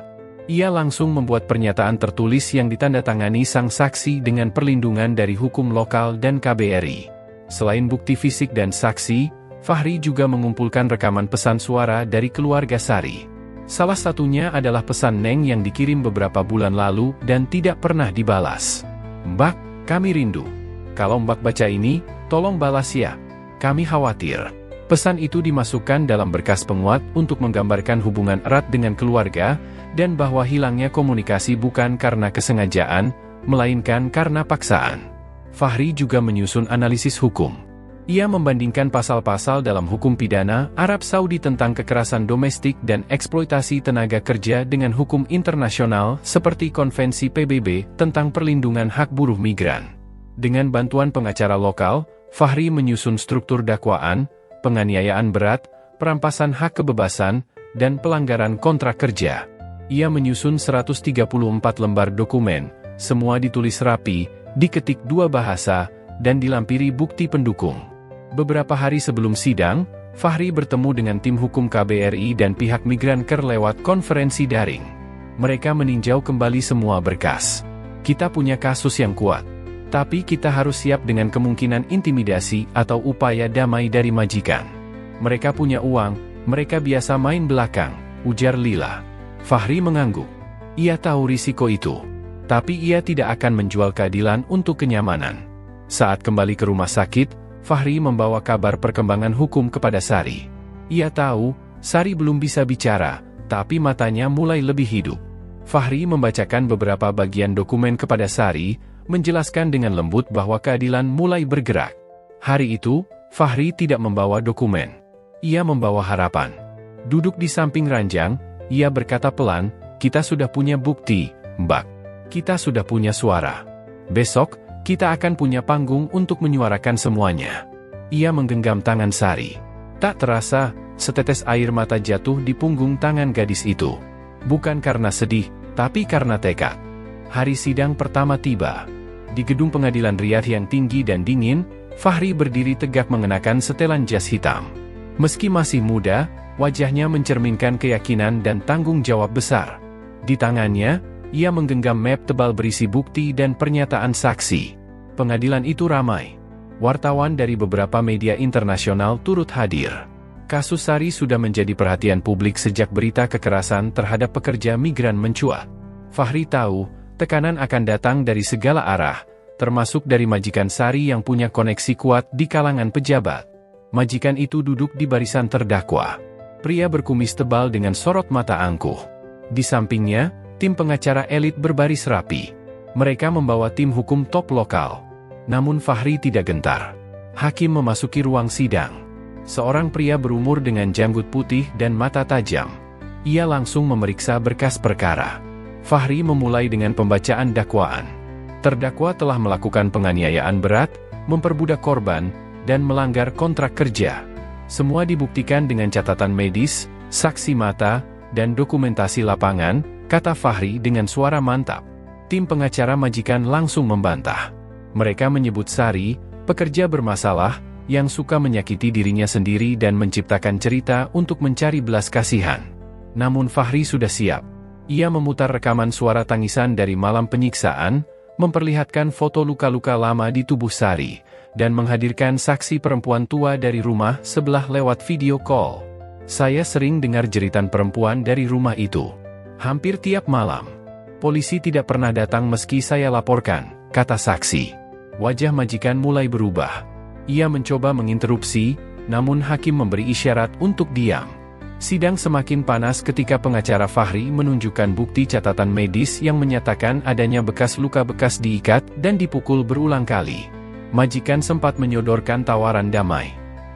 Ia langsung membuat pernyataan tertulis yang ditandatangani sang saksi dengan perlindungan dari hukum lokal dan KBRI. Selain bukti fisik dan saksi, Fahri juga mengumpulkan rekaman pesan suara dari keluarga Sari. Salah satunya adalah pesan Neng yang dikirim beberapa bulan lalu dan tidak pernah dibalas. "Mbak, kami rindu. Kalau Mbak baca ini, tolong balas ya. Kami khawatir." Pesan itu dimasukkan dalam berkas penguat untuk menggambarkan hubungan erat dengan keluarga, dan bahwa hilangnya komunikasi bukan karena kesengajaan, melainkan karena paksaan. Fahri juga menyusun analisis hukum. Ia membandingkan pasal-pasal dalam hukum pidana Arab Saudi tentang kekerasan domestik dan eksploitasi tenaga kerja dengan hukum internasional seperti Konvensi PBB tentang perlindungan hak buruh migran. Dengan bantuan pengacara lokal, Fahri menyusun struktur dakwaan, penganiayaan berat, perampasan hak kebebasan, dan pelanggaran kontrak kerja. Ia menyusun 134 lembar dokumen, semua ditulis rapi, diketik 2 bahasa, dan dilampiri bukti pendukung. Beberapa hari sebelum sidang, Fahri bertemu dengan tim hukum KBRI dan pihak Migrancare lewat konferensi daring. Mereka meninjau kembali semua berkas. "Kita punya kasus yang kuat. Tapi kita harus siap dengan kemungkinan intimidasi atau upaya damai dari majikan. Mereka punya uang, mereka biasa main belakang," ujar Lila. Fahri mengangguk. Ia tahu risiko itu. Tapi ia tidak akan menjual keadilan untuk kenyamanan. Saat kembali ke rumah sakit, Fahri membawa kabar perkembangan hukum kepada Sari. Ia tahu, Sari belum bisa bicara, tapi matanya mulai lebih hidup. Fahri membacakan beberapa bagian dokumen kepada Sari, menjelaskan dengan lembut bahwa keadilan mulai bergerak. Hari itu, Fahri tidak membawa dokumen. Ia membawa harapan. Duduk di samping ranjang, ia berkata pelan, "Kita sudah punya bukti, Mbak. Kita sudah punya suara. Besok, kita akan punya panggung untuk menyuarakan semuanya." Ia menggenggam tangan Sari. Tak terasa, setetes air mata jatuh di punggung tangan gadis itu. Bukan karena sedih, tapi karena tekad. Hari sidang pertama tiba. Di gedung pengadilan Riyadh yang tinggi dan dingin, Fahri berdiri tegak mengenakan setelan jas hitam. Meski masih muda, wajahnya mencerminkan keyakinan dan tanggung jawab besar. Di tangannya, ia menggenggam map tebal berisi bukti dan pernyataan saksi. Pengadilan itu ramai. Wartawan dari beberapa media internasional turut hadir. Kasus Sari sudah menjadi perhatian publik sejak berita kekerasan terhadap pekerja migran mencuat. Fahri tahu, tekanan akan datang dari segala arah, termasuk dari majikan Sari yang punya koneksi kuat di kalangan pejabat. Majikan itu duduk di barisan terdakwa. Pria berkumis tebal dengan sorot mata angkuh. Di sampingnya, tim pengacara elit berbaris rapi. Mereka membawa tim hukum top lokal. Namun Fahri tidak gentar. Hakim memasuki ruang sidang. Seorang pria berumur dengan janggut putih dan mata tajam. Ia langsung memeriksa berkas perkara. Fahri memulai dengan pembacaan dakwaan. Terdakwa telah melakukan penganiayaan berat, memperbudak korban, dan melanggar kontrak kerja. Semua dibuktikan dengan catatan medis, saksi mata, dan dokumentasi lapangan, kata Fahri dengan suara mantap. Tim pengacara majikan langsung membantah. Mereka menyebut Sari, pekerja bermasalah, yang suka menyakiti dirinya sendiri dan menciptakan cerita untuk mencari belas kasihan. Namun Fahri sudah siap. Ia memutar rekaman suara tangisan dari malam penyiksaan, memperlihatkan foto luka-luka lama di tubuh Sari, dan menghadirkan saksi perempuan tua dari rumah sebelah lewat video call. "Saya sering dengar jeritan perempuan dari rumah itu. Hampir tiap malam. Polisi tidak pernah datang meski saya laporkan," kata saksi. Wajah majikan mulai berubah. Ia mencoba menginterupsi, namun hakim memberi isyarat untuk diam. Sidang semakin panas ketika pengacara Fahri menunjukkan bukti catatan medis yang menyatakan adanya bekas luka bekas diikat dan dipukul berulang kali. Majikan sempat menyodorkan tawaran damai.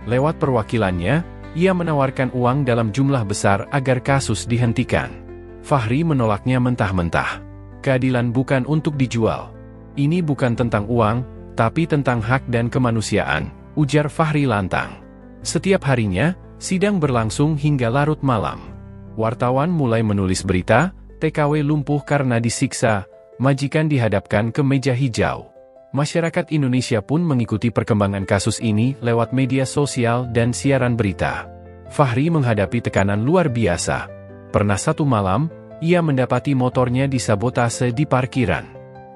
Lewat perwakilannya, ia menawarkan uang dalam jumlah besar agar kasus dihentikan. Fahri menolaknya mentah-mentah. Keadilan bukan untuk dijual. Ini bukan tentang uang, Tapi tentang hak dan kemanusiaan, ujar Fahri lantang. Setiap harinya, sidang berlangsung hingga larut malam. Wartawan mulai menulis berita, TKW lumpuh karena disiksa, majikan dihadapkan ke meja hijau. Masyarakat Indonesia pun mengikuti perkembangan kasus ini lewat media sosial dan siaran berita. Fahri menghadapi tekanan luar biasa. Pernah satu malam, ia mendapati motornya disabotase di parkiran.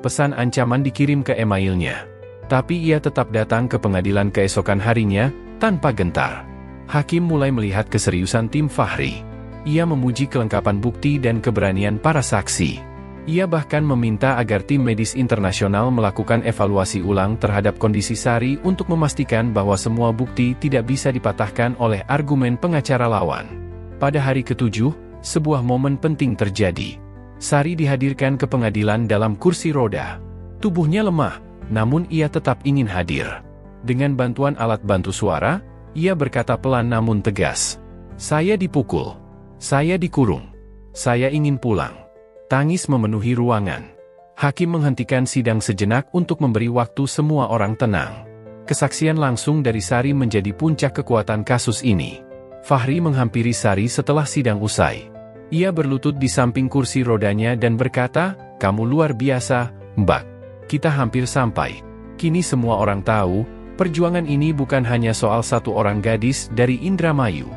Pesan ancaman dikirim ke emailnya. Tapi ia tetap datang ke pengadilan keesokan harinya, tanpa gentar. Hakim mulai melihat keseriusan tim Fahri. Ia memuji kelengkapan bukti dan keberanian para saksi. Ia bahkan meminta agar tim medis internasional melakukan evaluasi ulang terhadap kondisi Sari untuk memastikan bahwa semua bukti tidak bisa dipatahkan oleh argumen pengacara lawan. Pada hari ke-7, sebuah momen penting terjadi. Sari dihadirkan ke pengadilan dalam kursi roda. Tubuhnya lemah, namun ia tetap ingin hadir. Dengan bantuan alat bantu suara, ia berkata pelan namun tegas. "Saya dipukul. Saya dikurung. Saya ingin pulang." Tangis memenuhi ruangan. Hakim menghentikan sidang sejenak untuk memberi waktu semua orang tenang. Kesaksian langsung dari Sari menjadi puncak kekuatan kasus ini. Fahri menghampiri Sari setelah sidang usai. Ia berlutut di samping kursi rodanya dan berkata, "Kamu luar biasa, Mbak. Kita hampir sampai. Kini semua orang tahu, perjuangan ini bukan hanya soal satu orang gadis dari Indramayu.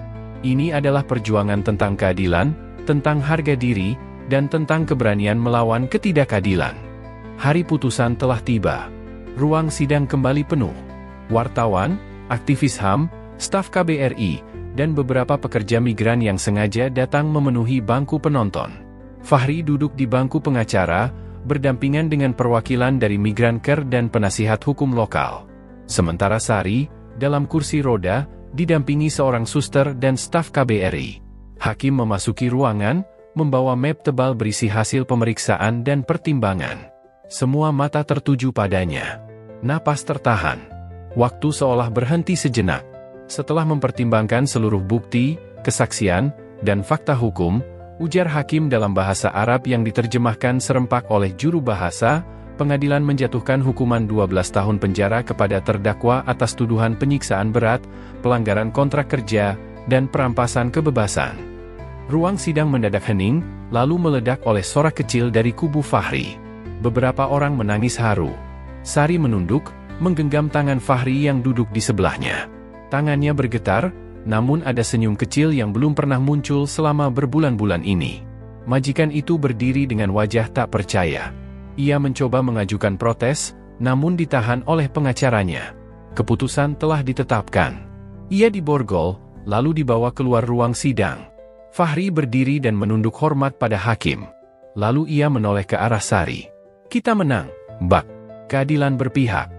Ini adalah perjuangan tentang keadilan, tentang harga diri, dan tentang keberanian melawan ketidakadilan." Hari putusan telah tiba. Ruang sidang kembali penuh. Wartawan, aktivis HAM, staf KBRI, dan beberapa pekerja migran yang sengaja datang memenuhi bangku penonton. Fahri duduk di bangku pengacara, berdampingan dengan perwakilan dari Migrancare dan penasihat hukum lokal. Sementara Sari, dalam kursi roda, didampingi seorang suster dan staf KBRI. Hakim memasuki ruangan, membawa map tebal berisi hasil pemeriksaan dan pertimbangan. Semua mata tertuju padanya. Napas tertahan. Waktu seolah berhenti sejenak. Setelah mempertimbangkan seluruh bukti, kesaksian, dan fakta hukum, ujar hakim dalam bahasa Arab yang diterjemahkan serempak oleh juru bahasa, pengadilan menjatuhkan hukuman 12 tahun penjara kepada terdakwa atas tuduhan penyiksaan berat, pelanggaran kontrak kerja, dan perampasan kebebasan. Ruang sidang mendadak hening, lalu meledak oleh sorak kecil dari kubu Fahri. Beberapa orang menangis haru. Sari menunduk, menggenggam tangan Fahri yang duduk di sebelahnya. Tangannya bergetar, namun ada senyum kecil yang belum pernah muncul selama berbulan-bulan ini. Majikan itu berdiri dengan wajah tak percaya. Ia mencoba mengajukan protes, namun ditahan oleh pengacaranya. Keputusan telah ditetapkan. Ia diborgol, lalu dibawa keluar ruang sidang. Fahri berdiri dan menunduk hormat pada hakim. Lalu ia menoleh ke arah Sari. "Kita menang, Mbak. Keadilan berpihak."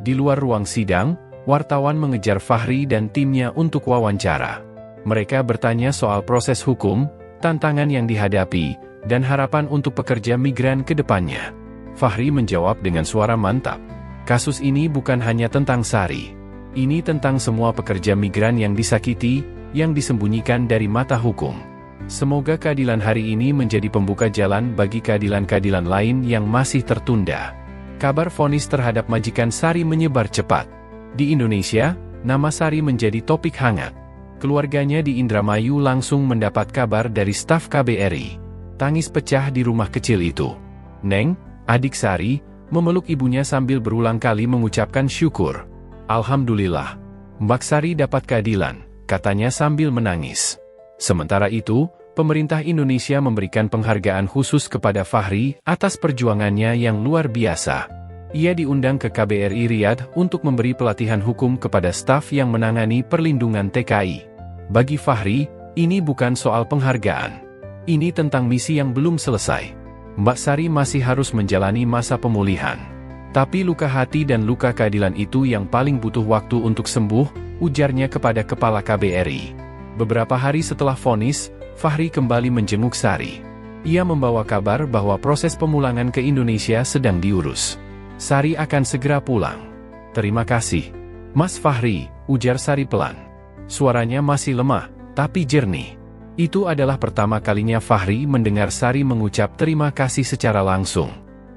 Di luar ruang sidang, wartawan mengejar Fahri dan timnya untuk wawancara. Mereka bertanya soal proses hukum, tantangan yang dihadapi, dan harapan untuk pekerja migran ke depannya. Fahri menjawab dengan suara mantap. "Kasus ini bukan hanya tentang Sari. Ini tentang semua pekerja migran yang disakiti, yang disembunyikan dari mata hukum. Semoga keadilan hari ini menjadi pembuka jalan bagi keadilan-keadilan lain yang masih tertunda." Kabar vonis terhadap majikan Sari menyebar cepat. Di Indonesia, nama Sari menjadi topik hangat. Keluarganya di Indramayu langsung mendapat kabar dari staf KBRI. Tangis pecah di rumah kecil itu. Neng, adik Sari, memeluk ibunya sambil berulang kali mengucapkan syukur. "Alhamdulillah, Mbak Sari dapat keadilan," katanya sambil menangis. Sementara itu, pemerintah Indonesia memberikan penghargaan khusus kepada Fahri atas perjuangannya yang luar biasa. Ia diundang ke KBRI Riyadh untuk memberi pelatihan hukum kepada staf yang menangani perlindungan TKI. Bagi Fahri, ini bukan soal penghargaan. Ini tentang misi yang belum selesai. Mbak Sari masih harus menjalani masa pemulihan. Tapi luka hati dan luka keadilan itu yang paling butuh waktu untuk sembuh, ujarnya kepada kepala KBRI. Beberapa hari setelah vonis, Fahri kembali menjenguk Sari. Ia membawa kabar bahwa proses pemulangan ke Indonesia sedang diurus. Sari akan segera pulang. "Terima kasih, Mas Fahri," ujar Sari pelan. Suaranya masih lemah, tapi jernih. Itu adalah pertama kalinya Fahri mendengar Sari mengucap terima kasih secara langsung.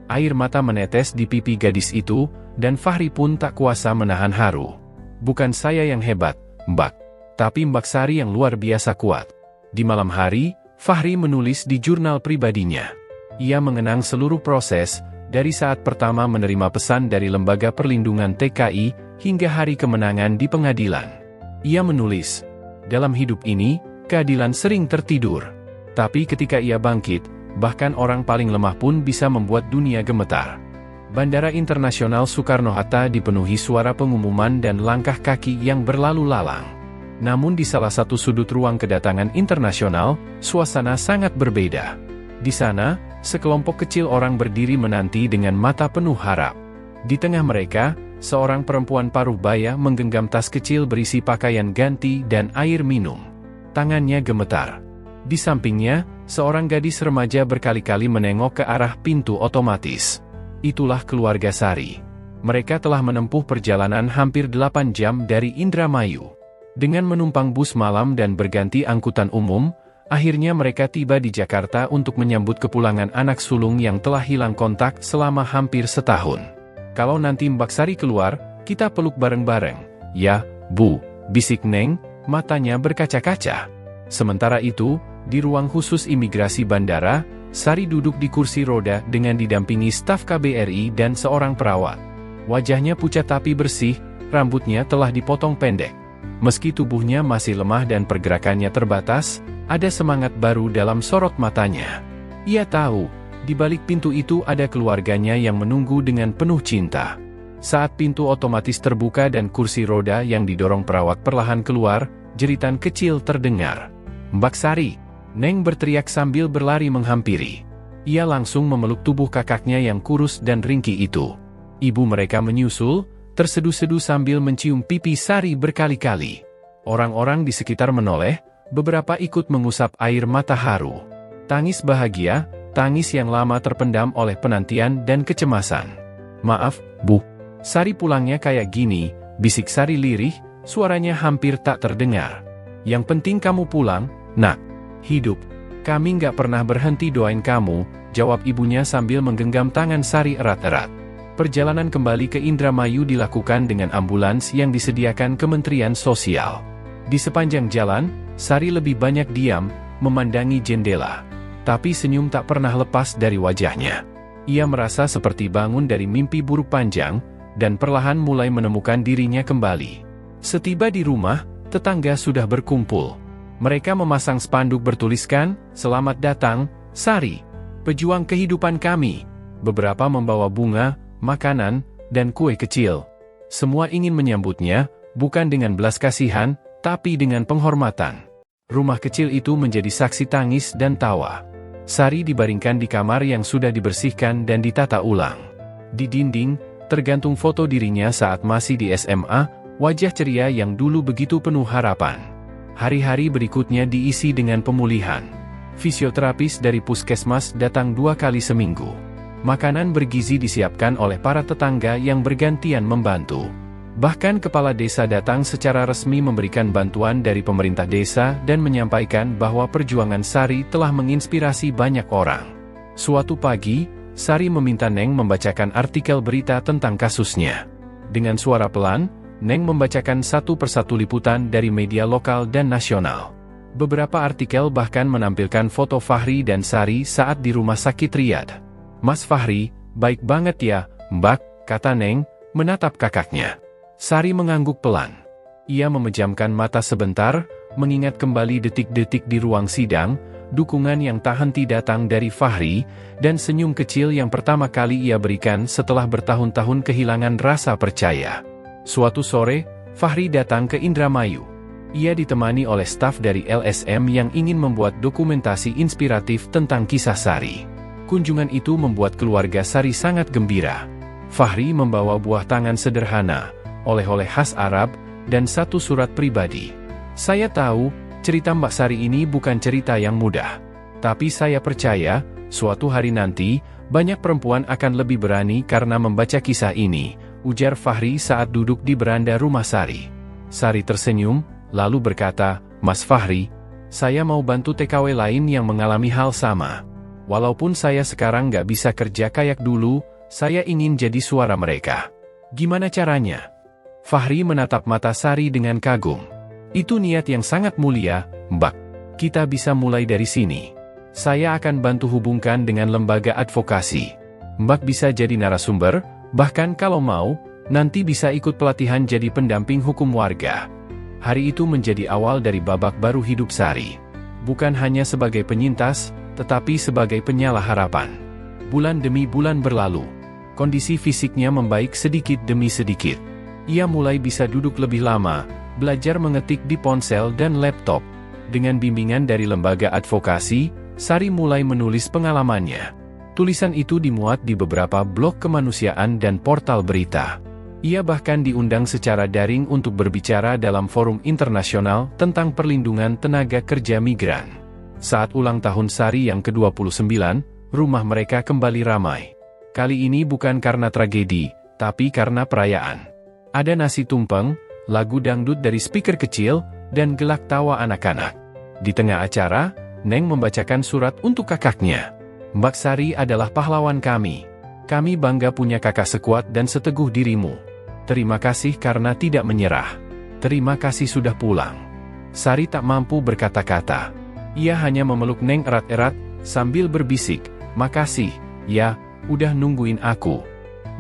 Air mata menetes di pipi gadis itu, dan Fahri pun tak kuasa menahan haru. "Bukan saya yang hebat, Mbak. Tapi Mbak Sari yang luar biasa kuat." Di malam hari, Fahri menulis di jurnal pribadinya. Ia mengenang seluruh proses, dari saat pertama menerima pesan dari Lembaga Perlindungan TKI, hingga hari kemenangan di pengadilan. Ia menulis, "Dalam hidup ini, keadilan sering tertidur. Tapi ketika ia bangkit, bahkan orang paling lemah pun bisa membuat dunia gemetar." Bandara Internasional Soekarno-Hatta dipenuhi suara pengumuman dan langkah kaki yang berlalu lalang. Namun di salah satu sudut ruang kedatangan internasional, suasana sangat berbeda. Di sana, sekelompok kecil orang berdiri menanti dengan mata penuh harap. Di tengah mereka, seorang perempuan paruh baya menggenggam tas kecil berisi pakaian ganti dan air minum. Tangannya gemetar. Di sampingnya, seorang gadis remaja berkali-kali menengok ke arah pintu otomatis. Itulah keluarga Sari. Mereka telah menempuh perjalanan hampir 8 jam dari Indramayu. Dengan menumpang bus malam dan berganti angkutan umum, akhirnya mereka tiba di Jakarta untuk menyambut kepulangan anak sulung yang telah hilang kontak selama hampir setahun. "Kalau nanti Mbak Sari keluar, kita peluk bareng-bareng." "Ya, Bu," bisik Neng, matanya berkaca-kaca. Sementara itu, di ruang khusus imigrasi bandara, Sari duduk di kursi roda dengan didampingi staf KBRI dan seorang perawat. Wajahnya pucat tapi bersih, rambutnya telah dipotong pendek. Meski tubuhnya masih lemah dan pergerakannya terbatas, ada semangat baru dalam sorot matanya. Ia tahu, di balik pintu itu ada keluarganya yang menunggu dengan penuh cinta. Saat pintu otomatis terbuka dan kursi roda yang didorong perawat perlahan keluar, jeritan kecil terdengar. "Mbak Sari!" Neng berteriak sambil berlari menghampiri. Ia langsung memeluk tubuh kakaknya yang kurus dan ringkih itu. Ibu mereka menyusul, terseduh-seduh sambil mencium pipi Sari berkali-kali. Orang-orang di sekitar menoleh, beberapa ikut mengusap air mata haru. Tangis bahagia, tangis yang lama terpendam oleh penantian dan kecemasan. "Maaf, Bu. Sari pulangnya kayak gini," bisik Sari lirih, suaranya hampir tak terdengar. "Yang penting kamu pulang, Nak. Hidup. Kami nggak pernah berhenti doain kamu," jawab ibunya sambil menggenggam tangan Sari erat-erat. Perjalanan kembali ke Indramayu dilakukan dengan ambulans yang disediakan Kementerian Sosial. Di sepanjang jalan, Sari lebih banyak diam, memandangi jendela. Tapi senyum tak pernah lepas dari wajahnya. Ia merasa seperti bangun dari mimpi buruk panjang, dan perlahan mulai menemukan dirinya kembali. Setiba di rumah, tetangga sudah berkumpul. Mereka memasang spanduk bertuliskan, "Selamat datang, Sari, pejuang kehidupan kami." Beberapa membawa bunga, makanan, dan kue kecil. Semua ingin menyambutnya, bukan dengan belas kasihan, tapi dengan penghormatan. Rumah kecil itu menjadi saksi tangis dan tawa. Sari dibaringkan di kamar yang sudah dibersihkan dan ditata ulang. Di dinding, tergantung foto dirinya saat masih di SMA, wajah ceria yang dulu begitu penuh harapan. Hari-hari berikutnya diisi dengan pemulihan. Fisioterapis dari puskesmas datang 2 kali seminggu. Makanan bergizi disiapkan oleh para tetangga yang bergantian membantu. Bahkan kepala desa datang secara resmi memberikan bantuan dari pemerintah desa dan menyampaikan bahwa perjuangan Sari telah menginspirasi banyak orang. Suatu pagi, Sari meminta Neng membacakan artikel berita tentang kasusnya. Dengan suara pelan, Neng membacakan satu persatu liputan dari media lokal dan nasional. Beberapa artikel bahkan menampilkan foto Fahri dan Sari saat di rumah sakit Riyadh. "Mas Fahri, baik banget ya, Mbak," kata Neng, menatap kakaknya. Sari mengangguk pelan. Ia memejamkan mata sebentar, mengingat kembali detik-detik di ruang sidang, dukungan yang tak henti datang dari Fahri, dan senyum kecil yang pertama kali ia berikan setelah bertahun-tahun kehilangan rasa percaya. Suatu sore, Fahri datang ke Indramayu. Ia ditemani oleh staf dari LSM yang ingin membuat dokumentasi inspiratif tentang kisah Sari. Kunjungan itu membuat keluarga Sari sangat gembira. Fahri membawa buah tangan sederhana, oleh-oleh khas Arab, dan satu surat pribadi. "Saya tahu, cerita Mbak Sari ini bukan cerita yang mudah. Tapi saya percaya, suatu hari nanti, banyak perempuan akan lebih berani karena membaca kisah ini," ujar Fahri saat duduk di beranda rumah Sari. Sari tersenyum, lalu berkata, "Mas Fahri, saya mau bantu TKW lain yang mengalami hal sama. Walaupun saya sekarang nggak bisa kerja kayak dulu, saya ingin jadi suara mereka. Gimana caranya? Fahri menatap mata Sari dengan kagum. Itu niat yang sangat mulia, Mbak. Kita bisa mulai dari sini. Saya akan bantu hubungkan dengan lembaga advokasi. Mbak bisa jadi narasumber, bahkan kalau mau, nanti bisa ikut pelatihan jadi pendamping hukum warga. Hari itu menjadi awal dari babak baru hidup Sari. Bukan hanya sebagai penyintas, tetapi sebagai penyala harapan. Bulan demi bulan berlalu. Kondisi fisiknya membaik sedikit demi sedikit. Ia mulai bisa duduk lebih lama, belajar mengetik di ponsel dan laptop. Dengan bimbingan dari lembaga advokasi, Sari mulai menulis pengalamannya. Tulisan itu dimuat di beberapa blog kemanusiaan dan portal berita. Ia bahkan diundang secara daring untuk berbicara dalam forum internasional tentang perlindungan tenaga kerja migran. Saat ulang tahun Sari yang ke-29, rumah mereka kembali ramai. Kali ini bukan karena tragedi, tapi karena perayaan. Ada nasi tumpeng, lagu dangdut dari speaker kecil, dan gelak tawa anak-anak. Di tengah acara, Neng membacakan surat untuk kakaknya. Mbak Sari adalah pahlawan kami. Kami bangga punya kakak sekuat dan seteguh dirimu. Terima kasih karena tidak menyerah. Terima kasih sudah pulang. Sari tak mampu berkata-kata. Ia hanya memeluk Neng erat-erat, sambil berbisik, makasih, ya, udah nungguin aku.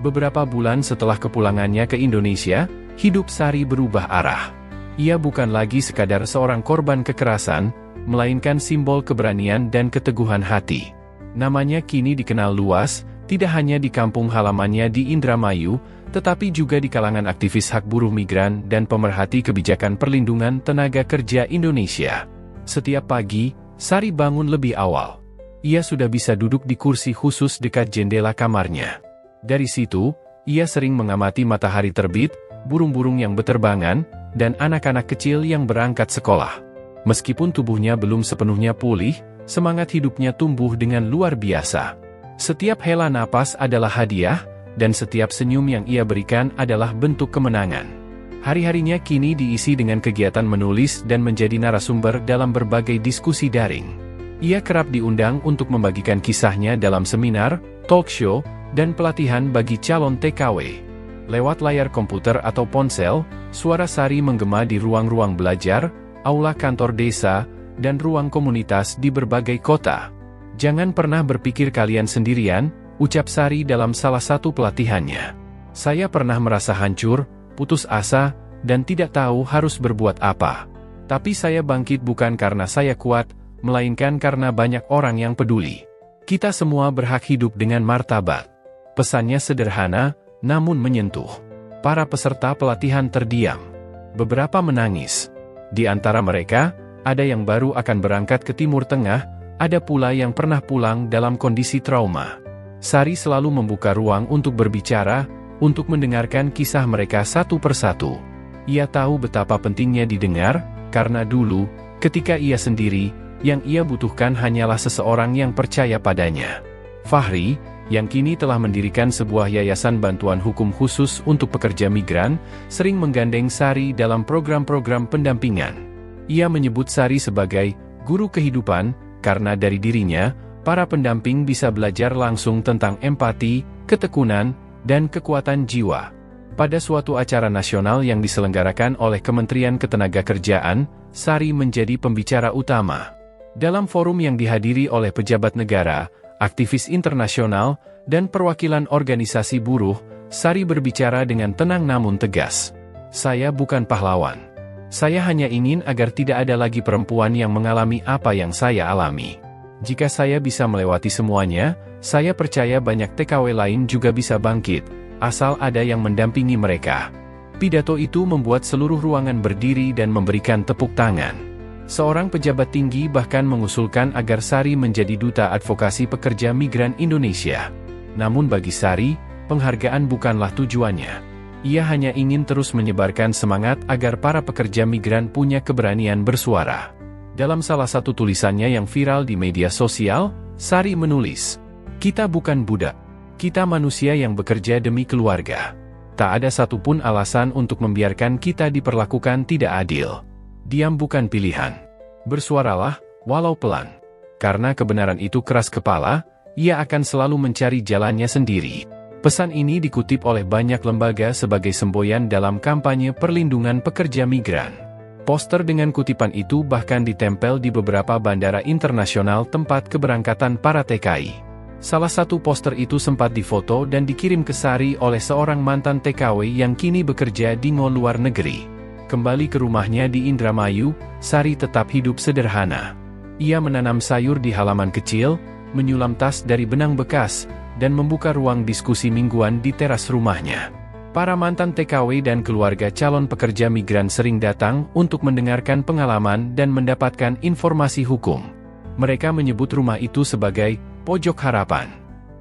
Beberapa bulan setelah kepulangannya ke Indonesia, hidup Sari berubah arah. Ia bukan lagi sekadar seorang korban kekerasan, melainkan simbol keberanian dan keteguhan hati. Namanya kini dikenal luas, tidak hanya di kampung halamannya di Indramayu, tetapi juga di kalangan aktivis hak buruh migran dan pemerhati kebijakan perlindungan tenaga kerja Indonesia. Setiap pagi, Sari bangun lebih awal. Ia sudah bisa duduk di kursi khusus dekat jendela kamarnya. Dari situ, ia sering mengamati matahari terbit, burung-burung yang beterbangan, dan anak-anak kecil yang berangkat sekolah. Meskipun tubuhnya belum sepenuhnya pulih, semangat hidupnya tumbuh dengan luar biasa. Setiap hela napas adalah hadiah, dan setiap senyum yang ia berikan adalah bentuk kemenangan. Hari-harinya kini diisi dengan kegiatan menulis dan menjadi narasumber dalam berbagai diskusi daring. Ia kerap diundang untuk membagikan kisahnya dalam seminar, talk show, dan pelatihan bagi calon TKW. Lewat layar komputer atau ponsel, suara Sari menggema di ruang-ruang belajar, aula kantor desa, dan ruang komunitas di berbagai kota. Jangan pernah berpikir kalian sendirian, ucap Sari dalam salah satu pelatihannya. Saya pernah merasa hancur, putus asa, dan tidak tahu harus berbuat apa. Tapi saya bangkit bukan karena saya kuat, melainkan karena banyak orang yang peduli. Kita semua berhak hidup dengan martabat. Pesannya sederhana, namun menyentuh. Para peserta pelatihan terdiam. Beberapa menangis. Di antara mereka, ada yang baru akan berangkat ke Timur Tengah, ada pula yang pernah pulang dalam kondisi trauma. Sari selalu membuka ruang untuk berbicara, untuk mendengarkan kisah mereka satu persatu. Ia tahu betapa pentingnya didengar, karena dulu, ketika ia sendiri, yang ia butuhkan hanyalah seseorang yang percaya padanya. Fahri, yang kini telah mendirikan sebuah yayasan bantuan hukum khusus untuk pekerja migran, sering menggandeng Sari dalam program-program pendampingan. Ia menyebut Sari sebagai guru kehidupan, karena dari dirinya, para pendamping bisa belajar langsung tentang empati, ketekunan, dan kekuatan jiwa. Pada suatu acara nasional yang diselenggarakan oleh Kementerian Ketenagakerjaan, Sari menjadi pembicara utama. Dalam forum yang dihadiri oleh pejabat negara, aktivis internasional, dan perwakilan organisasi buruh, Sari berbicara dengan tenang namun tegas. Saya bukan pahlawan. Saya hanya ingin agar tidak ada lagi perempuan yang mengalami apa yang saya alami. Jika saya bisa melewati semuanya, saya percaya banyak TKW lain juga bisa bangkit, asal ada yang mendampingi mereka. Pidato itu membuat seluruh ruangan berdiri dan memberikan tepuk tangan. Seorang pejabat tinggi bahkan mengusulkan agar Sari menjadi duta advokasi pekerja migran Indonesia. Namun bagi Sari, penghargaan bukanlah tujuannya. Ia hanya ingin terus menyebarkan semangat agar para pekerja migran punya keberanian bersuara. Dalam salah satu tulisannya yang viral di media sosial, Sari menulis, "Kita bukan budak. Kita manusia yang bekerja demi keluarga. Tak ada satupun alasan untuk membiarkan kita diperlakukan tidak adil. Diam bukan pilihan. Bersuaralah, walau pelan. Karena kebenaran itu keras kepala, ia akan selalu mencari jalannya sendiri. Pesan ini dikutip oleh banyak lembaga sebagai semboyan dalam kampanye perlindungan pekerja migran. Poster dengan kutipan itu bahkan ditempel di beberapa bandara internasional tempat keberangkatan para TKI. Salah satu poster itu sempat difoto dan dikirim ke Sari oleh seorang mantan TKW yang kini bekerja di luar negeri. Kembali ke rumahnya di Indramayu, Sari tetap hidup sederhana. Ia menanam sayur di halaman kecil, menyulam tas dari benang bekas, dan membuka ruang diskusi mingguan di teras rumahnya. Para mantan TKW dan keluarga calon pekerja migran sering datang untuk mendengarkan pengalaman dan mendapatkan informasi hukum. Mereka menyebut rumah itu sebagai Pojok Harapan.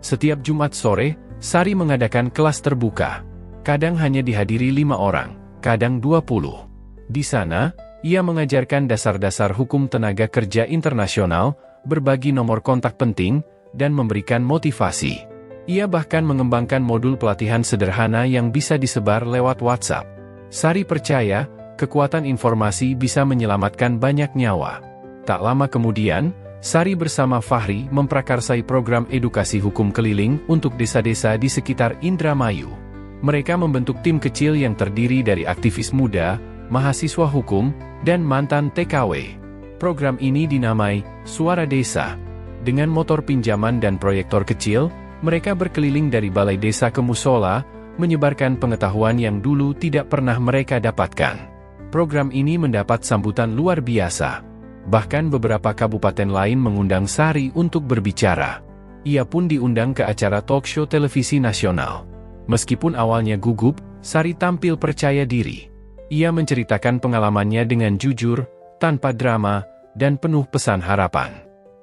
Setiap Jumat sore, Sari mengadakan kelas terbuka. Kadang hanya dihadiri 5 orang, kadang 20. Di sana, ia mengajarkan dasar-dasar hukum tenaga kerja internasional, berbagi nomor kontak penting, dan memberikan motivasi. Ia bahkan mengembangkan modul pelatihan sederhana yang bisa disebar lewat WhatsApp. Sari percaya, kekuatan informasi bisa menyelamatkan banyak nyawa. Tak lama kemudian, Sari bersama Fahri memprakarsai program edukasi hukum keliling untuk desa-desa di sekitar Indramayu. Mereka membentuk tim kecil yang terdiri dari aktivis muda, mahasiswa hukum, dan mantan TKW. Program ini dinamai Suara Desa. Dengan motor pinjaman dan proyektor kecil, mereka berkeliling dari balai desa ke musola, menyebarkan pengetahuan yang dulu tidak pernah mereka dapatkan. Program ini mendapat sambutan luar biasa. Bahkan beberapa kabupaten lain mengundang Sari untuk berbicara. Ia pun diundang ke acara talk show televisi nasional. Meskipun awalnya gugup, Sari tampil percaya diri. Ia menceritakan pengalamannya dengan jujur, tanpa drama, dan penuh pesan harapan.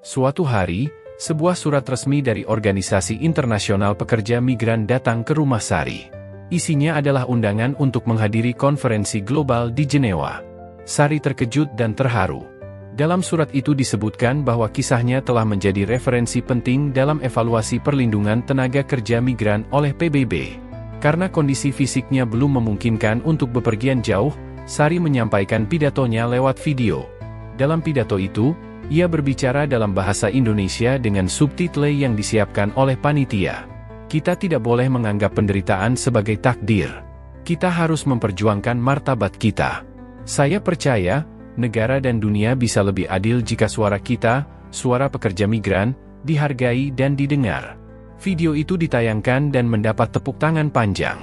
Suatu hari, sebuah surat resmi dari Organisasi Internasional Pekerja Migran datang ke rumah Sari. Isinya adalah undangan untuk menghadiri konferensi global di Jenewa. Sari terkejut dan terharu. Dalam surat itu disebutkan bahwa kisahnya telah menjadi referensi penting dalam evaluasi perlindungan tenaga kerja migran oleh PBB. Karena kondisi fisiknya belum memungkinkan untuk bepergian jauh, Sari menyampaikan pidatonya lewat video. Dalam pidato itu, ia berbicara dalam bahasa Indonesia dengan subtitle yang disiapkan oleh panitia. Kita tidak boleh menganggap penderitaan sebagai takdir. Kita harus memperjuangkan martabat kita. Saya percaya, negara dan dunia bisa lebih adil jika suara kita, suara pekerja migran, dihargai dan didengar. Video itu ditayangkan dan mendapat tepuk tangan panjang.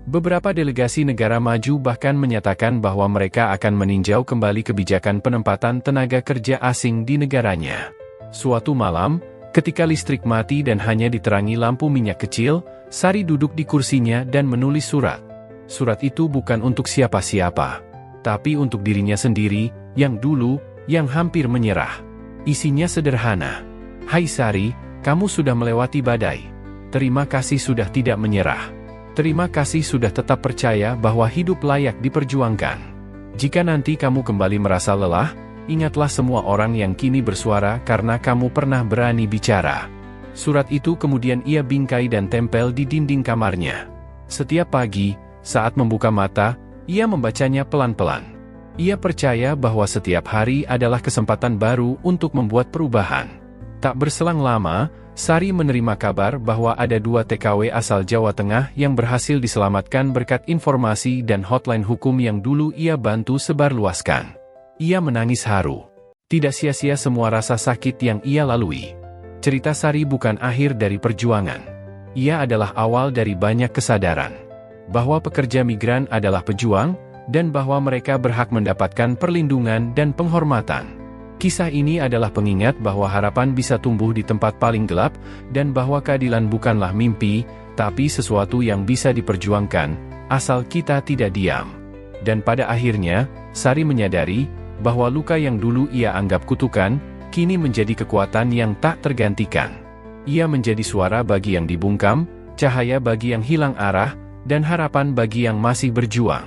Beberapa delegasi negara maju bahkan menyatakan bahwa mereka akan meninjau kembali kebijakan penempatan tenaga kerja asing di negaranya. Suatu malam, ketika listrik mati dan hanya diterangi lampu minyak kecil, Sari duduk di kursinya dan menulis surat. Surat itu bukan untuk siapa-siapa, tapi untuk dirinya sendiri, yang hampir menyerah. Isinya sederhana. Hai Sari, kamu sudah melewati badai. Terima kasih sudah tidak menyerah. Terima kasih sudah tetap percaya bahwa hidup layak diperjuangkan. Jika nanti kamu kembali merasa lelah, ingatlah semua orang yang kini bersuara karena kamu pernah berani bicara. Surat itu kemudian ia bingkai dan tempel di dinding kamarnya. Setiap pagi, saat membuka mata, ia membacanya pelan-pelan. Ia percaya bahwa setiap hari adalah kesempatan baru untuk membuat perubahan. Tak berselang lama, Sari menerima kabar bahwa ada 2 TKW asal Jawa Tengah yang berhasil diselamatkan berkat informasi dan hotline hukum yang dulu ia bantu sebarluaskan. Ia menangis haru. Tidak sia-sia semua rasa sakit yang ia lalui. Cerita Sari bukan akhir dari perjuangan. Ia adalah awal dari banyak kesadaran bahwa pekerja migran adalah pejuang, dan bahwa mereka berhak mendapatkan perlindungan dan penghormatan. Kisah ini adalah pengingat bahwa harapan bisa tumbuh di tempat paling gelap, dan bahwa keadilan bukanlah mimpi, tapi sesuatu yang bisa diperjuangkan, asal kita tidak diam. Dan pada akhirnya, Sari menyadari bahwa luka yang dulu ia anggap kutukan, kini menjadi kekuatan yang tak tergantikan. Ia menjadi suara bagi yang dibungkam, cahaya bagi yang hilang arah, dan harapan bagi yang masih berjuang.